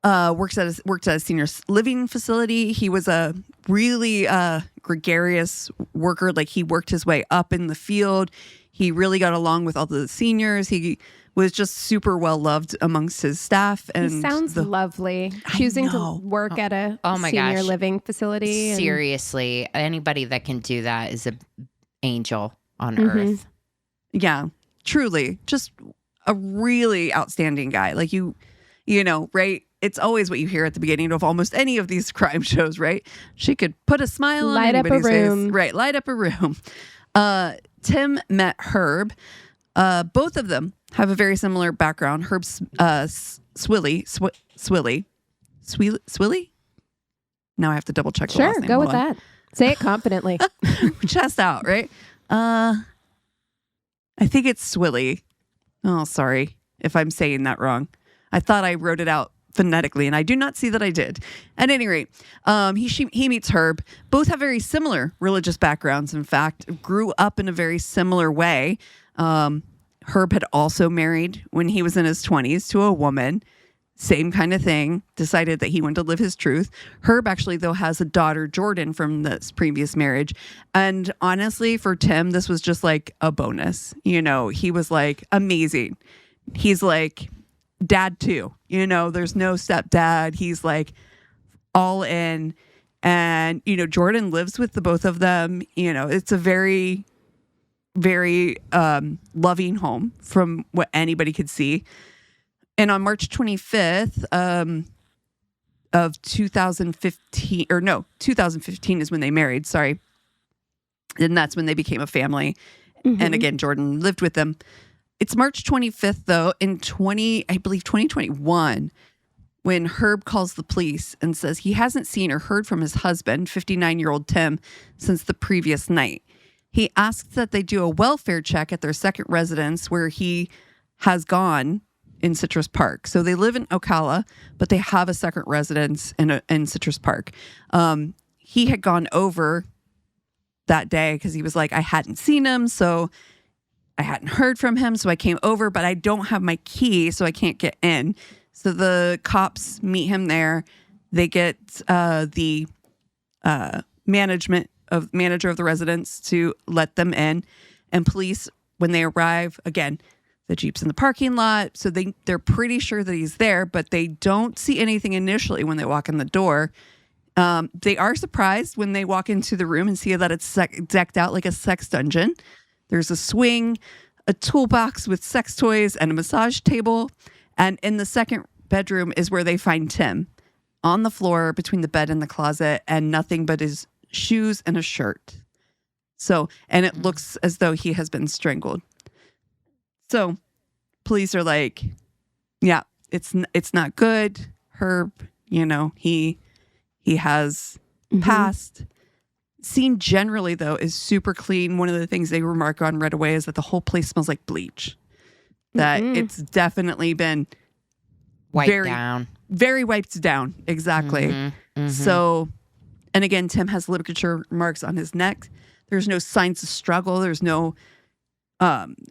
worked at a senior living facility. He was a really gregarious worker. Like, he worked his way up in the field. He really got along with all the seniors. He was just super well loved amongst his staff. And he sounds lovely. Choosing to work at a senior living facility. Seriously, anybody that can do that is an angel on earth. Yeah, truly. Just a really outstanding guy. Like, you know, right? It's always what you hear at the beginning of almost any of these crime shows, right? She could put a smile on anybody's face. Right, light up a room. Tim met Herb. Both of them have a very similar background. Herb's Swilly. Now I have to double check the last name. Sure, go with that. Say it confidently. Chest out, right? I think it's Swilly. Oh, sorry if I'm saying that wrong. I thought I wrote it out phonetically, and I do not see that I did. At any rate, he meets Herb. Both have very similar religious backgrounds. In fact, grew up in a very similar way. Herb had also married when he was in his 20s to a woman. Same kind of thing. Decided that he wanted to live his truth. Herb actually, though, has a daughter, Jordan, from this previous marriage. And honestly, for Tim, this was just like a bonus. He was like amazing. He's like dad too. There's no stepdad. He's like all in. And, Jordan lives with the both of them. It's a very, very loving home from what anybody could see. And on March 25th of 2015 is when they married. Sorry. And that's when they became a family. And again, Jordan lived with them. It's March 25th, though, in 2021, when Herb calls the police and says he hasn't seen or heard from his husband, 59-year-old Tim, since the previous night. He asks that they do a welfare check at their second residence where he has gone in Citrus Park. So they live in Ocala, but they have a second residence in Citrus Park. He had gone over that day because he was like, I hadn't seen him, so I hadn't heard from him, so I came over, but I don't have my key, so I can't get in. So the cops meet him there. They get the manager of the residence to let them in. And police, when they arrive, again, the Jeep's in the parking lot, so they're pretty sure that he's there, but they don't see anything initially when they walk in the door. They are surprised when they walk into the room and see that it's decked out like a sex dungeon. There's a swing, a toolbox with sex toys, and a massage table. And in the second bedroom is where they find Tim on the floor between the bed and the closet, and nothing but his shoes and a shirt. And it looks as though he has been strangled. So police are like, yeah, it's not good. Herb, he has passed. Scene generally, though, is super clean. One of the things they remark on right away is that the whole place smells like bleach. That it's definitely been wiped down. Very wiped down. Exactly. So, and again, Tim has ligature marks on his neck. There's no signs of struggle. There's no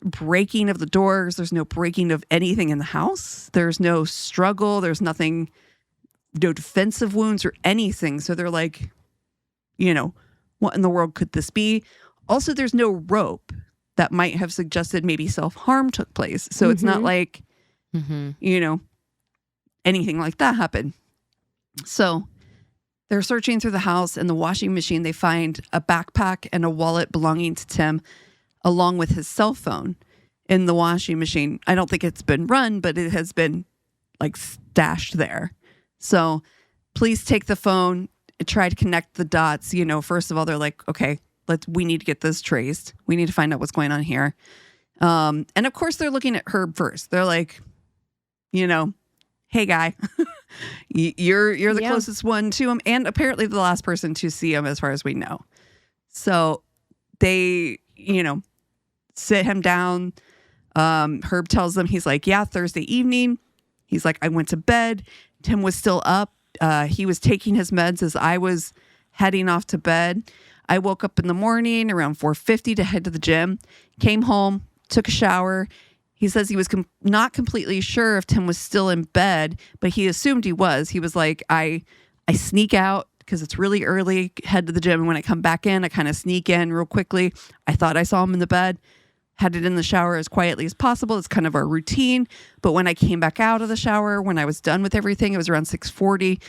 breaking of the doors. There's no breaking of anything in the house. There's no struggle. There's nothing, no defensive wounds or anything. So they're like, what in the world could this be? Also, there's no rope that might have suggested maybe self-harm took place. So it's not like, anything like that happened. So they're searching through the house. In the washing machine, they find a backpack and a wallet belonging to Tim, along with his cell phone in the washing machine. I don't think it's been run, but it has been like stashed there. So police take the phone, try to connect the dots. First of all, they're like, okay, we need to get this traced. We need to find out what's going on here. And of course they're looking at Herb first. They're like, hey guy, you're the closest one to him, and apparently the last person to see him as far as we know. So they, sit him down. Herb tells them, he's like, yeah, Thursday evening. He's like, I went to bed. Tim was still up. He was taking his meds as I was heading off to bed. I woke up in the morning around 4:50 to head to the gym, came home, took a shower. He says he was not completely sure if Tim was still in bed, but he assumed he was. He was like, I sneak out because it's really early, head to the gym. And when I come back in, I kind of sneak in real quickly. I thought I saw him in the bed, headed in the shower as quietly as possible. It's kind of our routine. But when I came back out of the shower, when I was done with everything, it was around 6:40.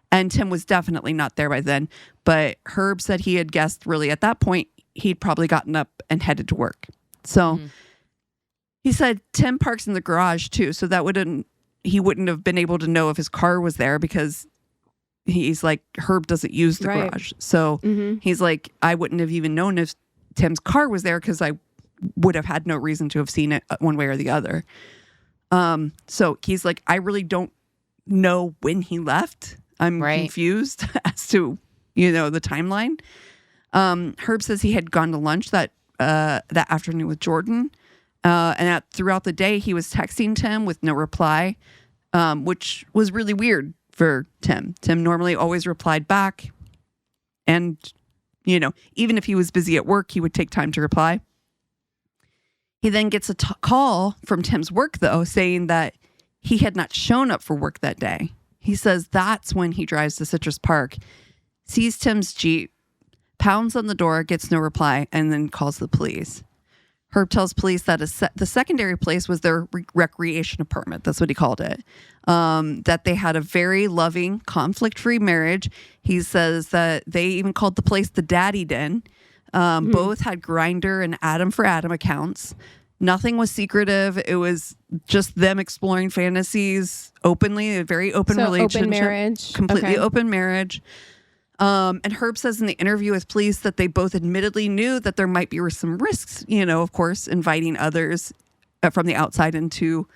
And Tim was definitely not there by then. But Herb said he had guessed really at that point, he'd probably gotten up and headed to work. So he said Tim parks in the garage too. So he wouldn't have been able to know if his car was there because he's like, Herb doesn't use the garage. So he's like, I wouldn't have even known if Tim's car was there because I would have had no reason to have seen it one way or the other. So he's like, I really don't know when he left. I'm confused as to, the timeline. Herb says he had gone to lunch that afternoon with Jordan. And throughout the day, he was texting Tim with no reply, which was really weird for Tim. Tim normally always replied back. And, even if he was busy at work, he would take time to reply. He then gets a call from Tim's work, though, saying that he had not shown up for work that day. He says that's when he drives to Citrus Park, sees Tim's Jeep, pounds on the door, gets no reply, and then calls the police. Herb tells police that the secondary place was their recreation apartment. That's what he called it. That they had a very loving, conflict-free marriage. He says that they even called the place the Daddy Den. Both had Grindr and Adam for Adam accounts. Nothing was secretive. It was just them exploring fantasies openly, a very open relationship. Open marriage. Completely open marriage. And Herb says in the interview with police that they both admittedly knew that there might be some risks, of course, inviting others from the outside into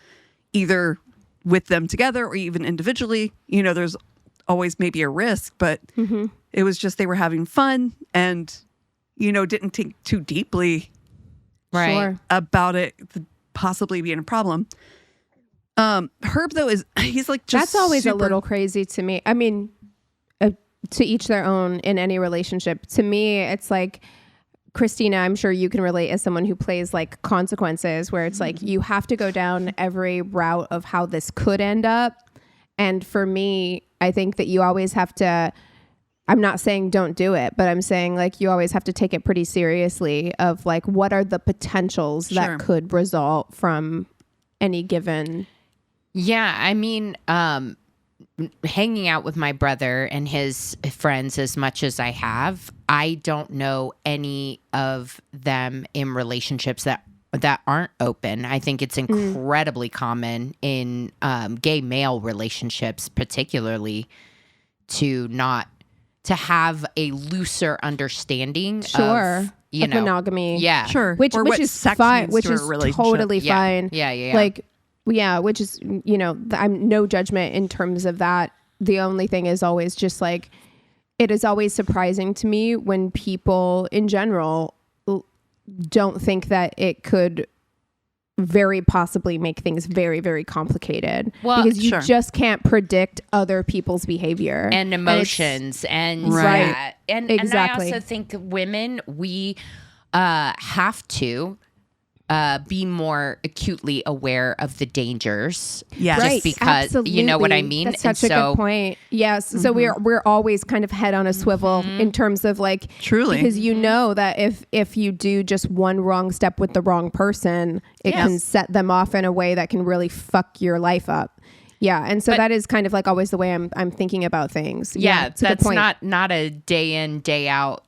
either with them together or even individually. There's always maybe a risk, but it was just they were having fun and, didn't think too deeply about it possibly being a problem. Herb, though, he's like just that's always a little crazy to me. I mean, to each their own in any relationship. To me, it's like, Christina, I'm sure you can relate as someone who plays like consequences, where it's like you have to go down every route of how this could end up. And for me, I think that you always have to, I'm not saying don't do it, but I'm saying like you always have to take it pretty seriously of like, what are the potentials that could result from any given. Yeah. I mean, hanging out with my brother and his friends as much as I have, I don't know any of them in relationships that aren't open. I think it's incredibly common in gay male relationships, particularly to have a looser understanding of monogamy. Yeah. Sure. Which is fine, which is totally fine. Yeah. Like, yeah, which is, I'm no judgment in terms of that. The only thing is always just like, it is always surprising to me when people in general don't think that it could very possibly make things very, very complicated. Well, because you just can't predict other people's behavior and emotions and right. And exactly. And I also think women, we have to be more acutely aware of the dangers. Yeah. Just because, absolutely. You know what I mean? That's such a good point. Yes. So we're always kind of head on a swivel in terms of like, truly, because you know that if you do just one wrong step with the wrong person, it can set them off in a way that can really fuck your life up. Yeah. And so that is kind of like always the way I'm thinking about things. Yeah. That's not a day in, day out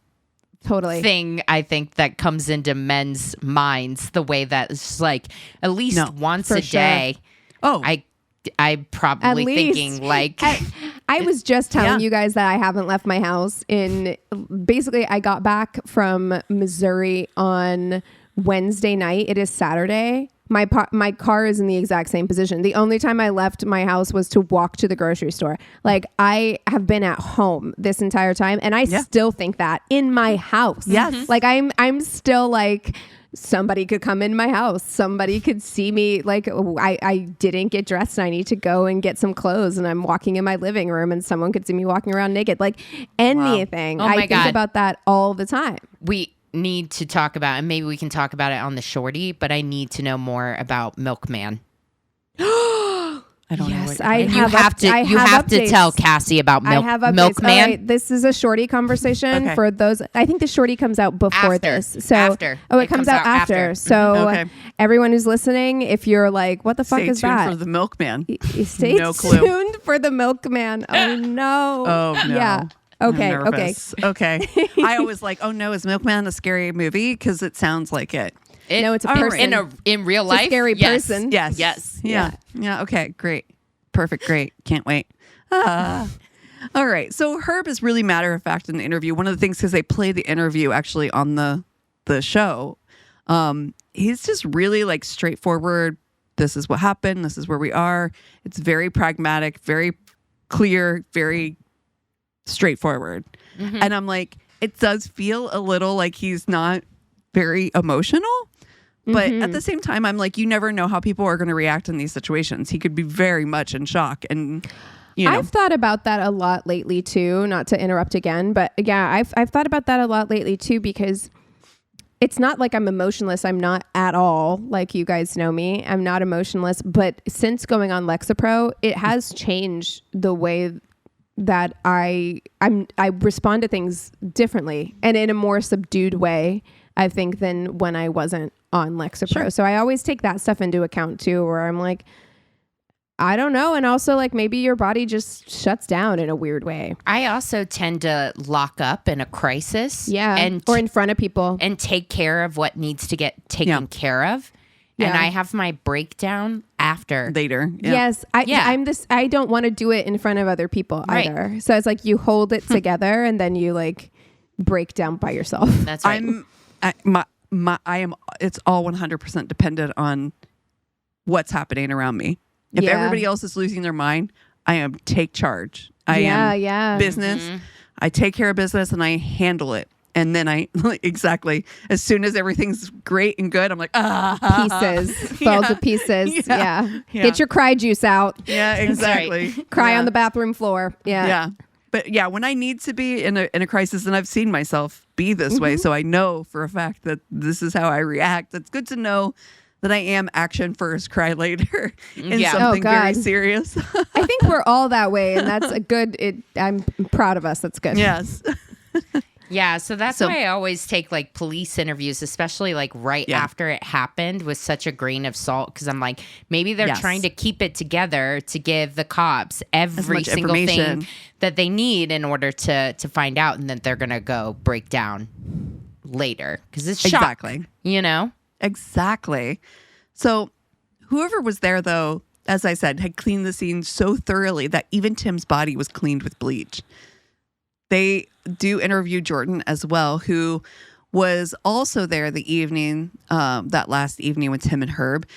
thing, I think, that comes into men's minds the way that it's like at least once a day. Oh, I'm probably thinking like I was just telling you guys that I haven't left my house basically I got back from Missouri on Wednesday night. It is Saturday. My car is in the exact same position. The only time I left my house was to walk to the grocery store. Like, I have been at home this entire time, and I still think that in my house. Yes. Like, I'm still like, somebody could come in my house. Somebody could see me. Like I didn't get dressed and I need to go and get some clothes and I'm walking in my living room and someone could see me walking around naked. Like anything. Wow. Oh my I think about that all the time. We need to talk about, and maybe we can talk about it on the shorty, but I need to know more about Milkman. I don't know. You have to tell Cassie about Milkman. All right, this is a shorty conversation for those. I think the shorty comes out before this. So it comes out after. So everyone who's listening, if you're like, what the fuck is that? Stay tuned for the Milkman. Stay tuned for the Milkman. Oh no. Oh no. Yeah. Okay. Okay. I always like, oh no, is Milkman a scary movie? Because it sounds like it. No, it's a person. In real life, a scary person. Yes. Yeah. Okay. Great. Perfect. Great. Can't wait. All right. So Herb is really matter of fact in the interview. One of the things, because they play the interview actually on the show, he's just really like straightforward. This is what happened. This is where we are. It's very pragmatic, very clear, very straightforward. Mm-hmm. And I'm like, it does feel a little like he's not very emotional. But at the same time, I'm like, you never know how people are going to react in these situations. He could be very much in shock. And, you know. I've thought about that a lot lately, too. Not to interrupt again. But yeah, I've thought about that a lot lately, too, because it's not like I'm emotionless. I'm not at all. Like you guys know me. I'm not emotionless. But since going on Lexapro, it has changed the way that I respond to things differently and in a more subdued way, I think, than when I wasn't on Lexapro. Sure. So I always take that stuff into account too, where I'm like, I don't know. And also like maybe your body just shuts down in a weird way. I also tend to lock up in a crisis. Yeah. Or in front of people. And take care of what needs to get taken care of. Yeah. And I have my breakdown after. Later. Yeah. Yes. I don't want to do it in front of other people either. So it's like you hold it together and then you like break down by yourself. That's right. It's all 100% dependent on what's happening around me. If everybody else is losing their mind, I am take charge. I am business. Mm-hmm. I take care of business and I handle it. And then exactly, as soon as everything's great and good, I'm like, pieces, falls to pieces. Yeah. Get your cry juice out. Yeah, exactly. Cry on the bathroom floor. Yeah. Yeah. But yeah, when I need to be in a crisis, and I've seen myself be this way, so I know for a fact that this is how I react. It's good to know that I am action first, cry later in something very serious. I think we're all that way, and that's a good. I'm proud of us. That's good. Yes. Yeah, so that's why I always take like police interviews, especially like right after it happened, with such a grain of salt, because I'm like, maybe they're trying to keep it together to give the cops every single thing that they need in order to find out, and then they're gonna go break down later because it's shock, you know? Exactly. So whoever was there, though, as I said, had cleaned the scene so thoroughly that even Tim's body was cleaned with bleach. They do interview Jordan as well, who was also there the evening, that last evening with Tim and Herb.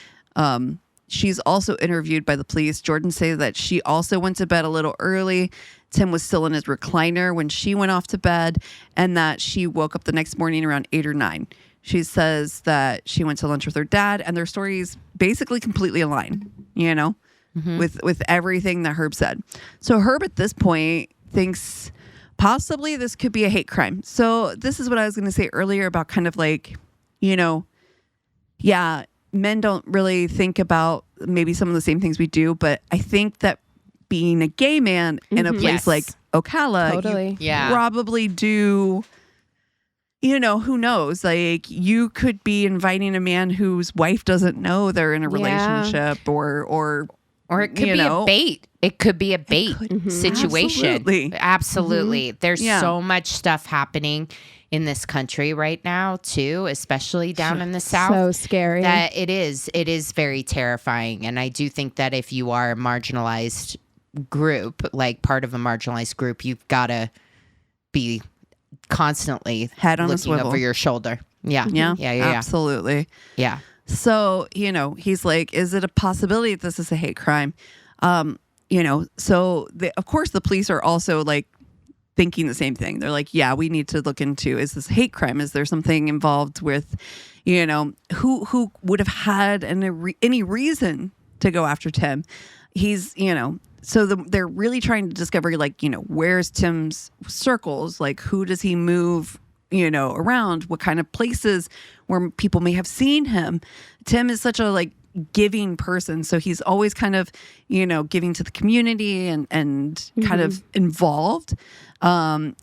She's also interviewed by the police. Jordan said that she also went to bed a little early. Tim was still in his recliner when she went off to bed, and that she woke up the next morning around 8 or 9. She says that she went to lunch with her dad, and their stories basically completely align, you know, with everything that Herb said. So Herb at this point thinks possibly this could be a hate crime. So this is what I was going to say earlier about kind of like, you know, men don't really think about maybe some of the same things we do, but I think that being a gay man in a place like Ocala, you probably do, you know, who knows? Like, you could be inviting a man whose wife doesn't know they're in a relationship or it could be a bait. It could be a bait situation. Absolutely. There's so much stuff happening in this country right now, too, especially down in the South. So scary. That it is very terrifying. And I do think that if you are a marginalized group, like part of a marginalized group, you've got to be constantly head on looking over your shoulder. Yeah. Absolutely. Yeah. So, you know, he's like, is it a possibility that this is a hate crime? You know, so of course the police are also like thinking the same thing. They're like, yeah, we need to look into, is this hate crime? Is there something involved with, who would have had any reason to go after Tim? He's, so they're really trying to discover, like, where's Tim's circles? Like, who does he move, around? What kind of places where people may have seen him? Tim is such a, like, giving person. So he's always kind of, giving to the community and kind of involved.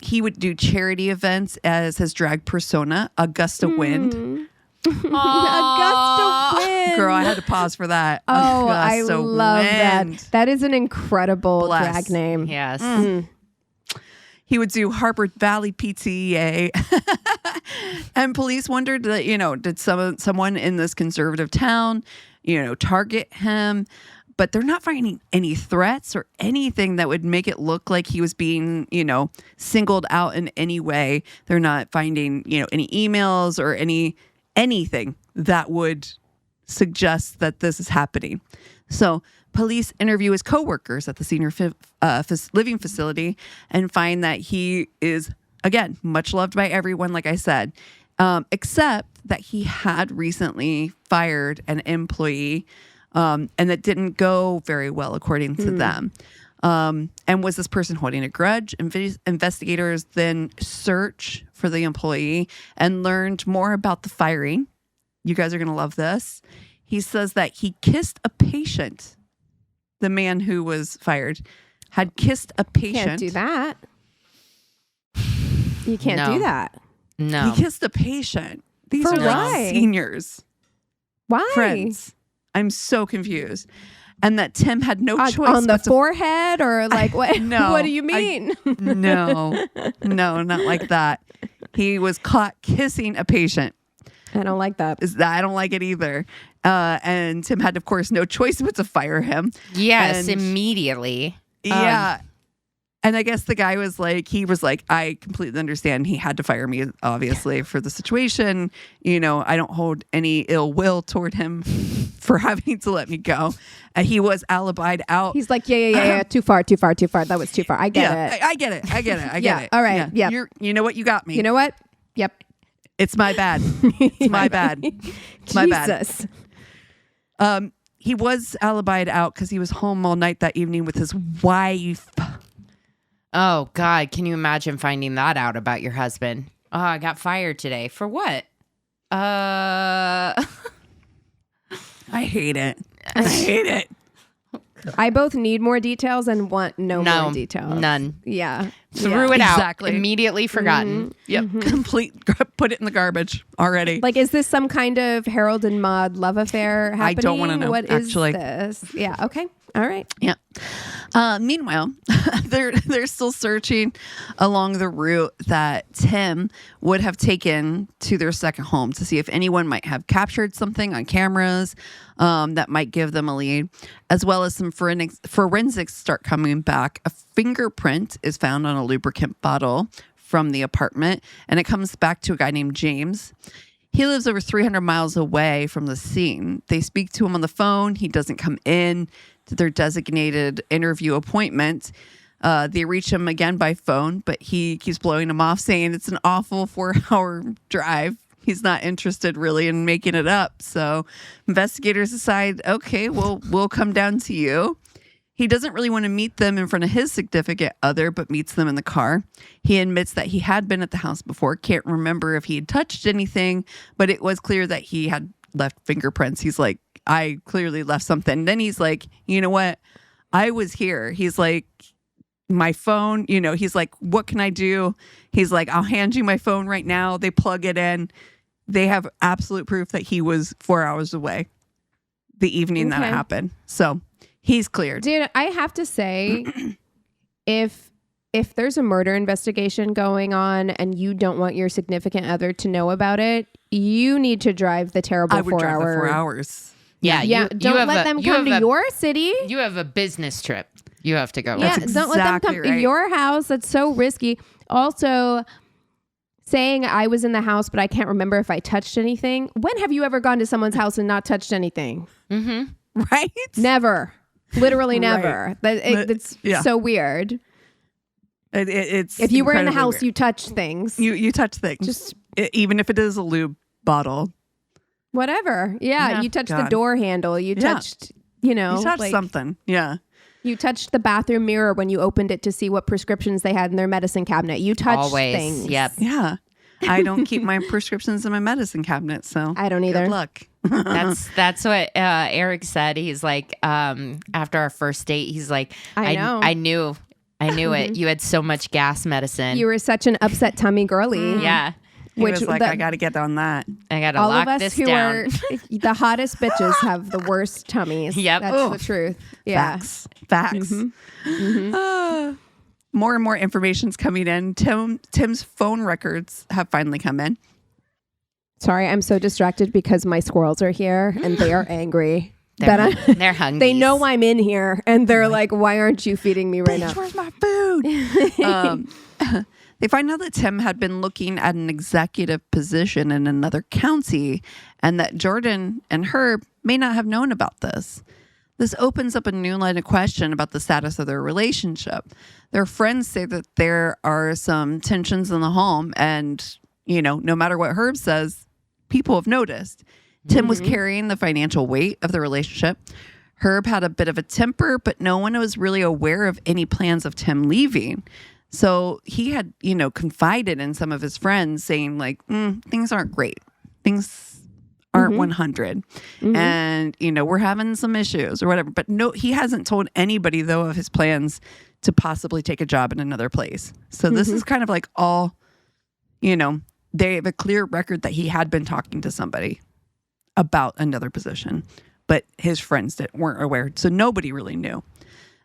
He would do charity events as his drag persona, Augusta Wind. Augusta Wind. Girl, I had to pause for that. Oh, Augusta I love Wind. that. That is an incredible drag name. Yes. He would do Harper Valley PTA. And police wondered that, did someone in this conservative town, target him? But they're not finding any threats or anything that would make it look like he was being, singled out in any way. They're not finding, any emails or anything that would suggest that this is happening. So police interview his coworkers at the senior living facility and find that he is, again, much loved by everyone, like I said, except that he had recently fired an employee, and that didn't go very well, according to them. And was this person holding a grudge? Investigators then search for the employee and learned more about the firing. You guys are going to love this. He says that he kissed a patient. The man who was fired had kissed a patient. Can't do that. You can't do that. No. He kissed a patient. These For are like why? seniors. Why? Friends. I'm so confused. And that Tim had no choice. On the forehead or like what? No. What do you mean? No, not like that. He was caught kissing a patient. I don't like that. I don't like it either. And Tim had, of course, no choice but to fire him. Yes, And immediately. Yeah. And I guess the guy was like, I completely understand. He had to fire me, obviously, for the situation. I don't hold any ill will toward him for having to let me go. He was alibied out. He's like, yeah. Too far. That was too far. I get it. I get it. I get it. All right. Yeah. You know what? You got me. You know what? Yep. It's my bad. It's my bad. It's my bad. Jesus. He was alibied out because he was home all night that evening with his wife. Oh, God. Can you imagine finding that out about your husband? Oh, I got fired today. For what? I hate it. I hate it. I both need more details and want more details. None. Yeah. Threw it out. Immediately forgotten. Yep. Complete. Put it in the garbage already. Like, is this some kind of Harold and Maude love affair happening? I don't want to know. What actually. is this? Yeah. Okay. All right. Yeah. Meanwhile, they're still searching along the route that Tim would have taken to their second home to see if anyone might have captured something on cameras that might give them a lead, as well as some forensics start coming back. A fingerprint is found on a lubricant bottle from the apartment, and it comes back to a guy named James. He lives over 300 miles away from the scene. They speak to him on the phone. He doesn't come in to their designated interview appointment. They reach him again by phone, but he keeps blowing them off, saying it's an awful 4-hour drive. He's not interested really in making it up. So investigators decide, okay, well, we'll come down to you. He doesn't really want to meet them in front of his significant other, but meets them in the car. He admits that he had been at the house before, can't remember if he had touched anything, but it was clear that he had left fingerprints. He's like, I clearly left something. Then he's like, you know what? I was here. He's like, my phone, he's like, what can I do? He's like, I'll hand you my phone right now. They plug it in. They have absolute proof that he was 4 hours away the evening that it happened. So he's cleared. Dude, I have to say, if there's a murder investigation going on and you don't want your significant other to know about it, you need to drive the terrible 4 drive hour. the 4 hours. Yeah. Don't let them come to your city. You have a business trip. You have to go. Yeah, That's don't let them come exactly to right. your house. That's so risky. Also, saying I was in the house, but I can't remember if I touched anything. When have you ever gone to someone's house and not touched anything? Mm-hmm. Right? Never. Literally never. Right. It's so weird. It's if you were in the incredibly house, weird. you touch things. You touch things. Just even if it is a lube bottle. whatever. Yeah. You touched the door handle. You touched, You touched something. Yeah. You touched the bathroom mirror when you opened it to see what prescriptions they had in their medicine cabinet. You touched things. Yep. Yeah. I don't keep my prescriptions in my medicine cabinet, so I don't either. Good luck. That's what Eric said. He's like, after our first date, he's like, I know. I knew it. You had so much gas medicine. You were such an upset tummy girly. Yeah. He was like, I got to get on that. I got to all lock of us this who down. are the hottest bitches have the worst tummies. Yep. That's the truth. Yeah. Facts. More and more information's coming in. Tim's phone records have finally come in. Sorry, I'm so distracted because my squirrels are here and they are angry. They're hungry. They know I'm in here and they're like, why aren't you feeding me right now? Where's my food? They find out that Tim had been looking at an executive position in another county and that Jordan and Herb may not have known about this. This opens up a new line of question about the status of their relationship. Their friends say that there are some tensions in the home and, no matter what Herb says, people have noticed. Tim was carrying the financial weight of the relationship. Herb had a bit of a temper, but no one was really aware of any plans of Tim leaving. So he had, confided in some of his friends saying like, things aren't great. Things aren't 100. And, we're having some issues or whatever. But no, he hasn't told anybody, though, of his plans to possibly take a job in another place. So this is kind of like all, they have a clear record that he had been talking to somebody about another position. But his friends weren't aware. So nobody really knew.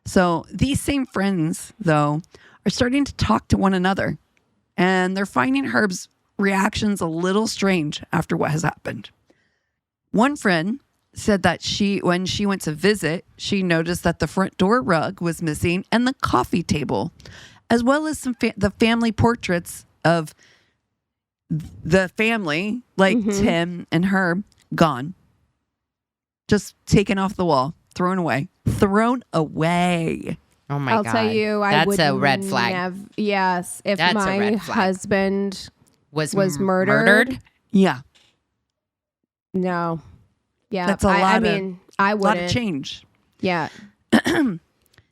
So these same friends, though, are starting to talk to one another. And they're finding Herb's reactions a little strange after what has happened. One friend said that when she went to visit, she noticed that the front door rug was missing and the coffee table, as well as some the family portraits of the family, like Tim and Herb, gone. Just taken off the wall, thrown away. Oh my God. I'll tell you, That's a red flag. Yes. If That's a my red flag. husband Was murdered. Yeah. No. Yeah. That's I wouldn't. A lot of change. Yeah.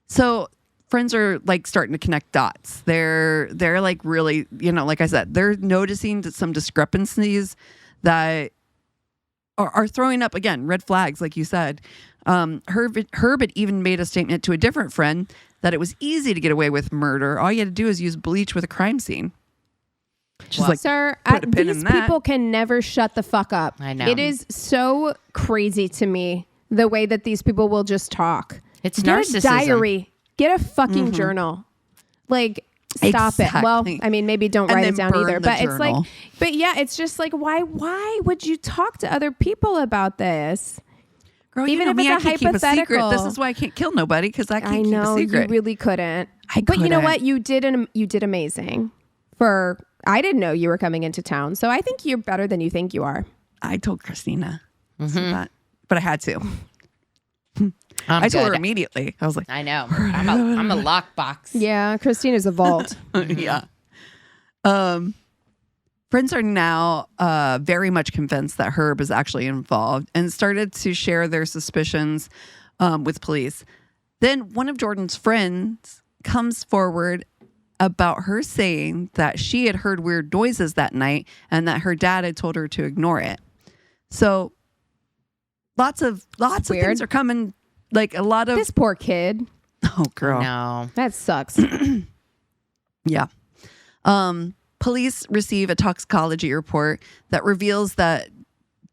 So friends are like starting to connect dots. They're like really, like I said, they're noticing some discrepancies that are throwing up, again, red flags, like you said. Herb had even made a statement to a different friend that it was easy to get away with murder. All you had to do is use bleach with a crime scene. She's like, sir, put a pin these in that. people can never shut the fuck up. I know. It is so crazy to me the way that these people will just talk. It's Get narcissism. a diary. Get a fucking journal. Like, stop it. Well, Exactly. maybe don't write then it down burn either. the But it's like, journal. but yeah, it's just like, why would you talk to other people about this? Girl, Even if me, it's I a can't keep a secret. hypothetical. This is why I can't kill nobody, because I can't I keep know a you secret. really couldn't. I But you know couldn't. what? You did amazing. I didn't know you were coming into town, so I think you're better than you think you are. I told Christina that, but I had to. I'm I told her good. immediately. I was like, I know. I'm a lockbox. Yeah, Christina's a vault. yeah. Friends are now very much convinced that Herb is actually involved and started to share their suspicions with police. Then one of Jordan's friends comes forward about her saying that she had heard weird noises that night and that her dad had told her to ignore it. So lots of things are coming. Like a lot of This poor kid. Oh, girl. No. That sucks. Yeah. Police receive a toxicology report that reveals that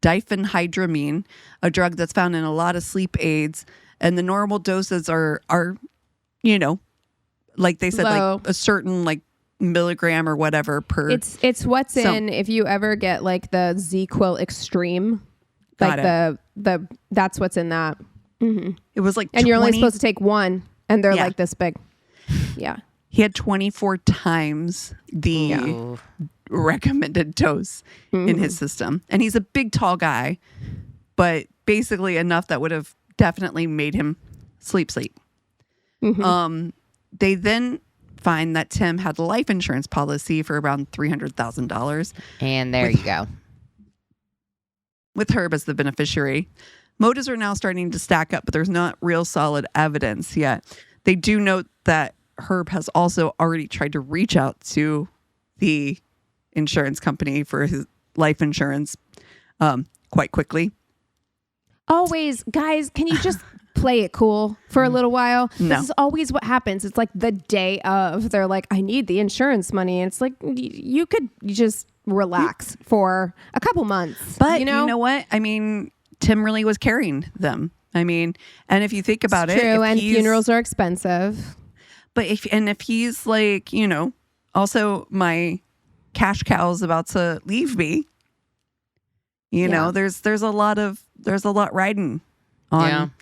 diphenhydramine, a drug that's found in a lot of sleep aids, and the normal doses are like they said, Low. like a certain like milligram or whatever per. It's what's in if you ever get like the ZQuil Extreme, Got like the that's what's in that. It was like And you're only 20 supposed to take one, and they're Yeah. like this big. Yeah. He had 24 times the Ooh. recommended dose in his system. And he's a big, tall guy, but basically enough that would have definitely made him sleep. They then find that Tim had a life insurance policy for around $300,000. And there you go. With Herb as the beneficiary. Motives are now starting to stack up, but there's not real solid evidence yet. They do note that Herb has also already tried to reach out to the insurance company for his life insurance quite quickly. Always, guys, can you just play it cool for a little while? No. This is always what happens. It's like the day of, they're like, I need the insurance money. And it's like, you could just relax for a couple months. But you know what? I mean, Tim really was carrying them. I mean, and if you think about it. True, and funerals are expensive. But if he's like, you know, also my cash cow's about to leave me. You know, there's a lot riding on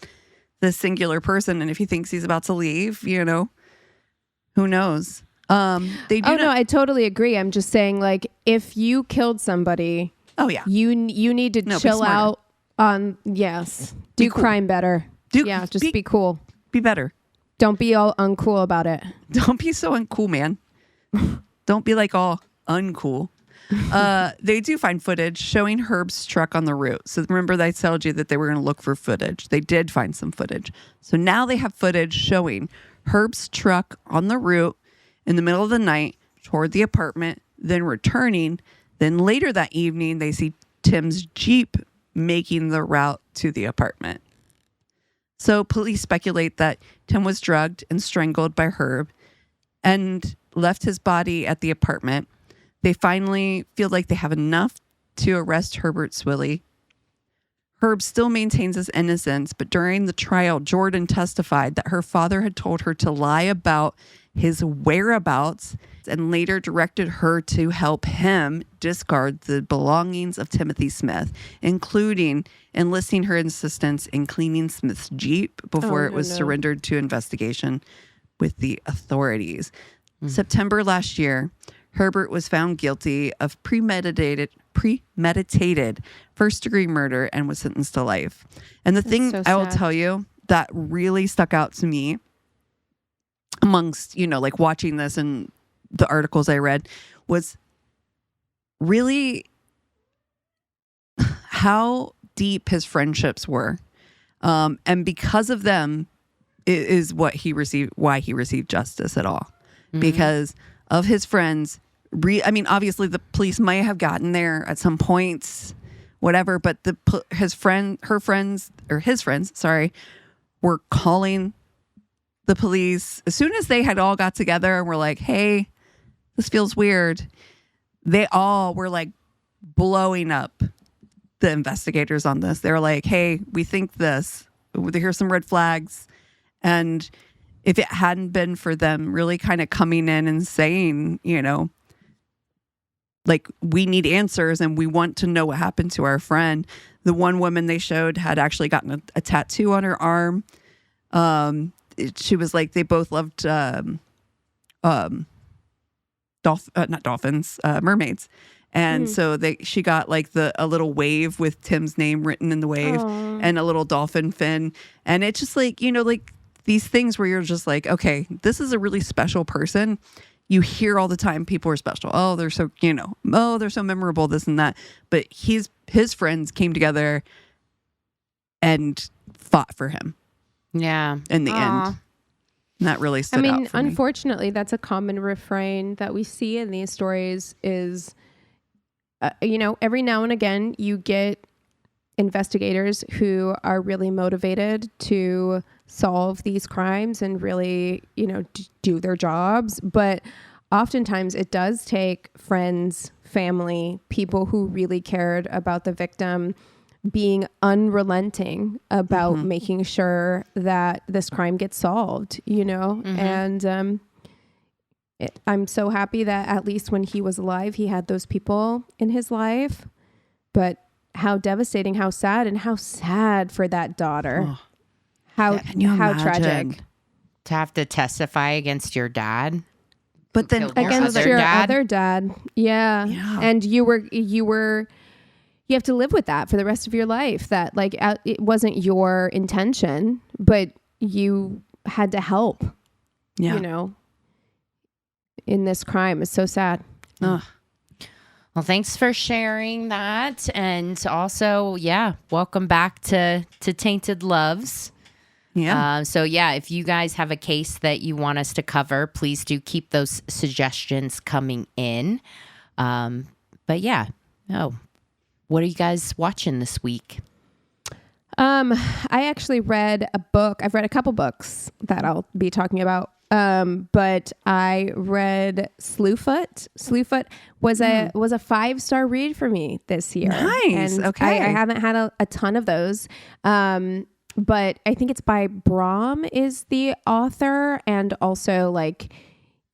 this singular person, and if he thinks he's about to leave, you know, who knows? I totally agree. I'm just saying, like, if you killed somebody, you need to chill out on do cool. Crime better. Just be cool. Be better. Don't be all uncool about it. Don't be so uncool, man. Don't be like all uncool. They do find footage showing Herb's truck on the route. So remember that I told you that they were going to look for footage. They did find some footage. So now they have footage showing Herb's truck on the route in the middle of the night toward the apartment, then returning. Then later that evening, they see Tim's Jeep making the route to the apartment. So police speculate that Tim was drugged and strangled by Herb and left his body at the apartment. They finally feel like they have enough to arrest Herbert Swilly. Herb still maintains his innocence, but during the trial, Jordan testified that her father had told her to lie about his whereabouts and later directed her to help him discard the belongings of Timothy Smith, including enlisting her assistance in cleaning Smith's Jeep before it was surrendered to investigation with the authorities. September last year, Herbert was found guilty of premeditated first-degree murder and was sentenced to life. And the thing I will tell you that really stuck out to me amongst, you know, like watching this and the articles I read was really how deep his friendships were. And because of them is why he received justice at all. Mm-hmm. Because of his friends, obviously the police might have gotten there at some points, whatever, but his friends were calling the police as soon as they had all got together and were like, hey, this feels weird. They all were like blowing up the investigators on this. They were like, hey, we think this. Here's some red flags. And if it hadn't been for them really kind of coming in and saying, you know, like, we need answers and we want to know what happened to our friend. The one woman they showed had actually gotten a tattoo on her arm. She was like, they both loved mermaids. And so she got like a little wave with Tim's name written in the wave. Aww. And a little dolphin fin. And it's just like, you know, like these things where you're just like, okay, this is a really special person. You hear all the time people are special. Oh, they're so, you know, they're so memorable, this and that. But his friends came together and fought for him. Yeah. In the end. And that really stood out for me. Unfortunately, that's a common refrain that we see in these stories is, you know, every now and again you get investigators who are really motivated to solve these crimes and really, you know, do their jobs. But oftentimes it does take friends, family, people who really cared about the victim being unrelenting about making sure that this crime gets solved, you know? And I'm so happy that at least when he was alive, he had those people in his life. But how devastating, how sad for that daughter. Oh. How tragic. To have to testify against your dad. But then against your other dad. Yeah. And you have to live with that for the rest of your life. That like it wasn't your intention, but you had to help. Yeah. You know, in this crime. It's so sad. Ugh. Well, thanks for sharing that. And also, welcome back to Tainted Loves. Yeah. If you guys have a case that you want us to cover, please do keep those suggestions coming in. What are you guys watching this week? I actually read a book. I've read a couple books that I'll be talking about. But I read Slewfoot. Slewfoot was a 5-star read for me this year. Nice. And Okay. I haven't had a ton of those. But I think it's by Brahm is the author, and also like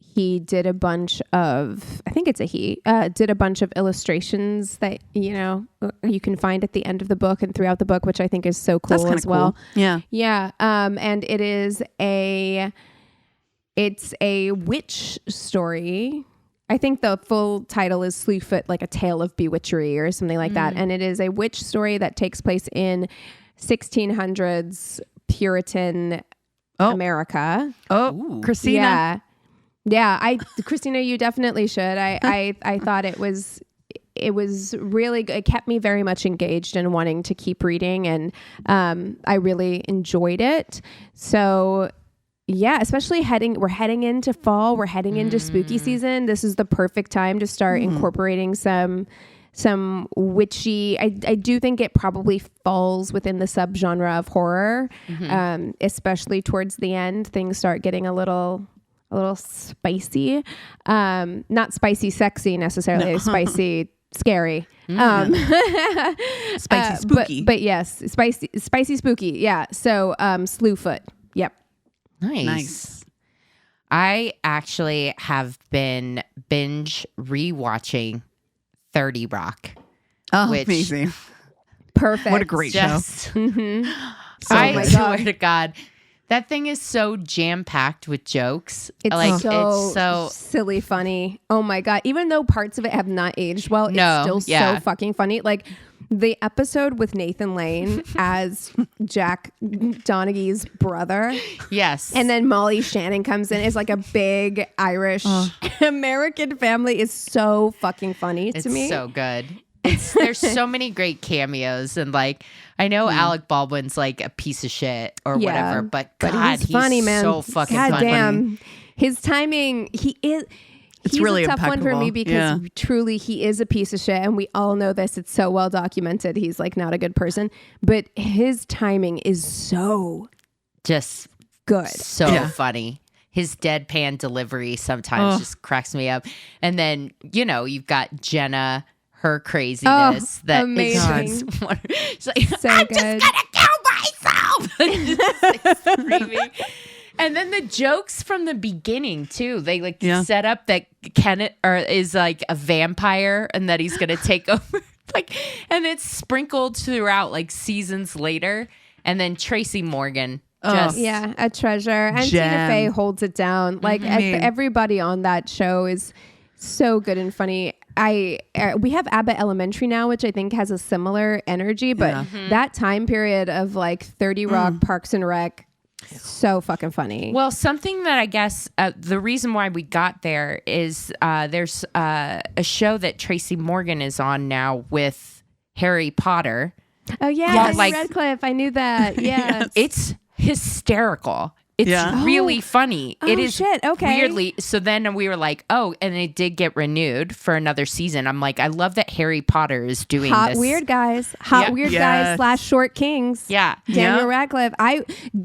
he did a bunch of, I think it's a he, did a bunch of illustrations that, you can find at the end of the book and throughout the book, which I think is so cool as well. Cool. Yeah. Yeah. And it is it's a witch story. I think the full title is Slewfoot, like a tale of bewitchery or something like that. And it is a witch story that takes place in 1600s Puritan America. Oh, Christina. Yeah. Christina, you definitely should. I thought it was really good. It kept me very much engaged and wanting to keep reading. And I really enjoyed it. So yeah, especially we're heading into fall, we're heading into spooky season. This is the perfect time to start incorporating some witchy. I do think it probably falls within the subgenre of horror, especially towards the end. Things start getting a little spicy, not spicy sexy necessarily, spicy scary, Spicy spooky. but yes, spicy spooky. Yeah. So Slewfoot. Yep. Nice. I actually have been binge rewatching 30 Rock. Oh, which amazing. Perfect. What a great show. I swear to God, that thing is so jam-packed with jokes. It's so silly funny. Oh my God. Even though parts of it have not aged well, it's still so fucking funny. Like the episode with Nathan Lane as Jack Donaghy's brother. Yes. And then Molly Shannon comes in as like a big Irish American family is so fucking funny to me. It's so good. There's so many great cameos, and like I know Alec Baldwin's like a piece of shit or whatever, but God, he's funny, man. So fucking funny. God damn. His timing, he's really a tough one for me impeccable. because truly he is a piece of shit, and we all know this. It's so well documented. He's like not a good person, but his timing is so just good. So funny. His deadpan delivery sometimes just cracks me up. And then, you've got Jenna, her craziness. That amazing. She's like, so I'm good. just gonna kill myself. Just like screaming. And then the jokes from the beginning too. They set up that Kenneth is like a vampire and that he's gonna take over. And it's sprinkled throughout like seasons later. And then Tracy Morgan. A treasure. And Tina Fey holds it down. Like everybody on that show is so good and funny. We have Abbott Elementary now, which I think has a similar energy, but that time period of like 30 Rock, Parks and Rec, so fucking funny. Well, something that I guess the reason why we got there is there's a show that Tracy Morgan is on now with Harry Potter. Oh yeah, Radcliffe. I knew that. Yeah, it's hysterical. It's really funny. It is shit. Okay. Weirdly. So then we were like, and it did get renewed for another season. I'm like, I love that Harry Potter is doing Hot this. Weird guys. Weird guys / Short Kings. Yeah. Daniel Radcliffe.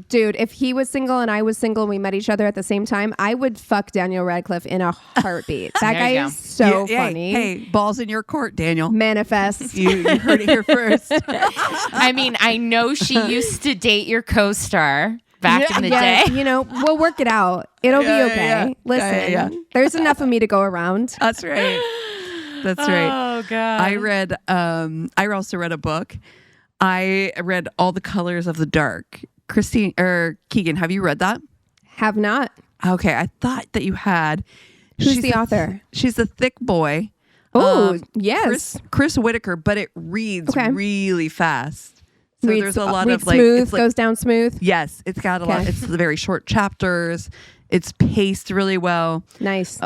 Dude, if he was single and I was single and we met each other at the same time, I would fuck Daniel Radcliffe in a heartbeat. That guy is so funny. Hey, balls in your court, Daniel. Manifest. You heard it here first. I mean, I know she used to date your co-star back in the day. We'll work it out. It'll be okay. Yeah. Listen, there's enough of me to go around. That's right. Oh God. I also read a book. I read All the Colors of the Dark. Keegan, have you read that? Have not. Okay, I thought that you had. Who's the author? She's a thick boy. Oh, yes. Chris Wicker, but it reads really fast. So there's a lot of smooth, goes down smooth. Yes, it's got a lot. It's the very short chapters. It's paced really well. Nice.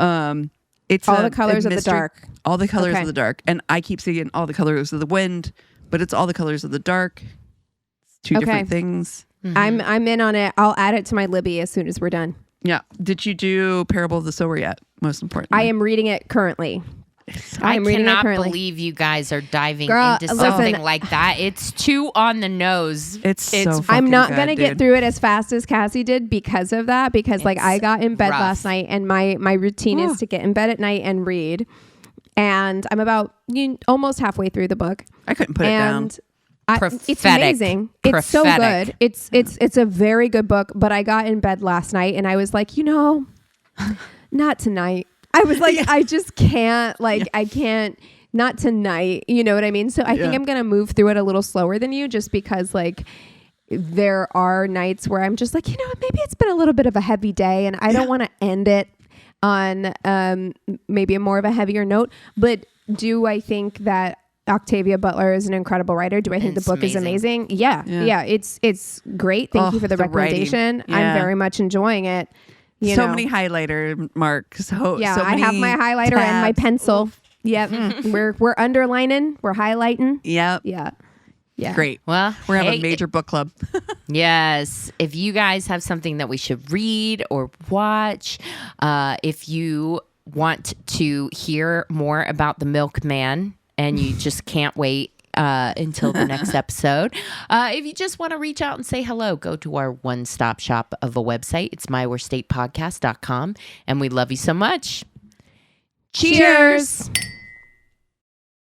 It's all the colors of the dark. All the colors of the dark. And I keep seeing all the colors of the wind, but it's all the colors of the dark. It's two different things. Mm-hmm. I'm in on it. I'll add it to my Libby as soon as we're done. Yeah. Did you do Parable of the Sower yet? Most importantly. I am reading it currently. I cannot believe you guys are diving into something like that. It's too on the nose. It's so I'm not going to get through it as fast as Cassie did because of that. Because like I got in bed last night and my routine is to get in bed at night and read. And I'm about almost halfway through the book. I couldn't put it down. It's amazing. It's so good. It's a very good book. But I got in bed last night and I was like, not tonight. I was like, I just can't, I can't, not tonight. You know what I mean? So I think I'm going to move through it a little slower than you just because there are nights where I'm just like, maybe it's been a little bit of a heavy day and I don't want to end it on maybe a more of a heavier note. But do I think that Octavia Butler is an incredible writer? Do I think the book is amazing? Yeah. It's great. Thank you for the recommendation. I'm very much enjoying it. So many highlighter marks. So I have my highlighter and my pencil. Oof. Yep. We're underlining. We're highlighting. Yep. Yeah. Great. Well, we're having a major book club. Yes. If you guys have something that we should read or watch, if you want to hear more about the milkman and you just can't wait until the next episode. If you just want to reach out and say hello, go to our one-stop shop of a website. It's myworstatepodcast.com. And we love you so much. Cheers.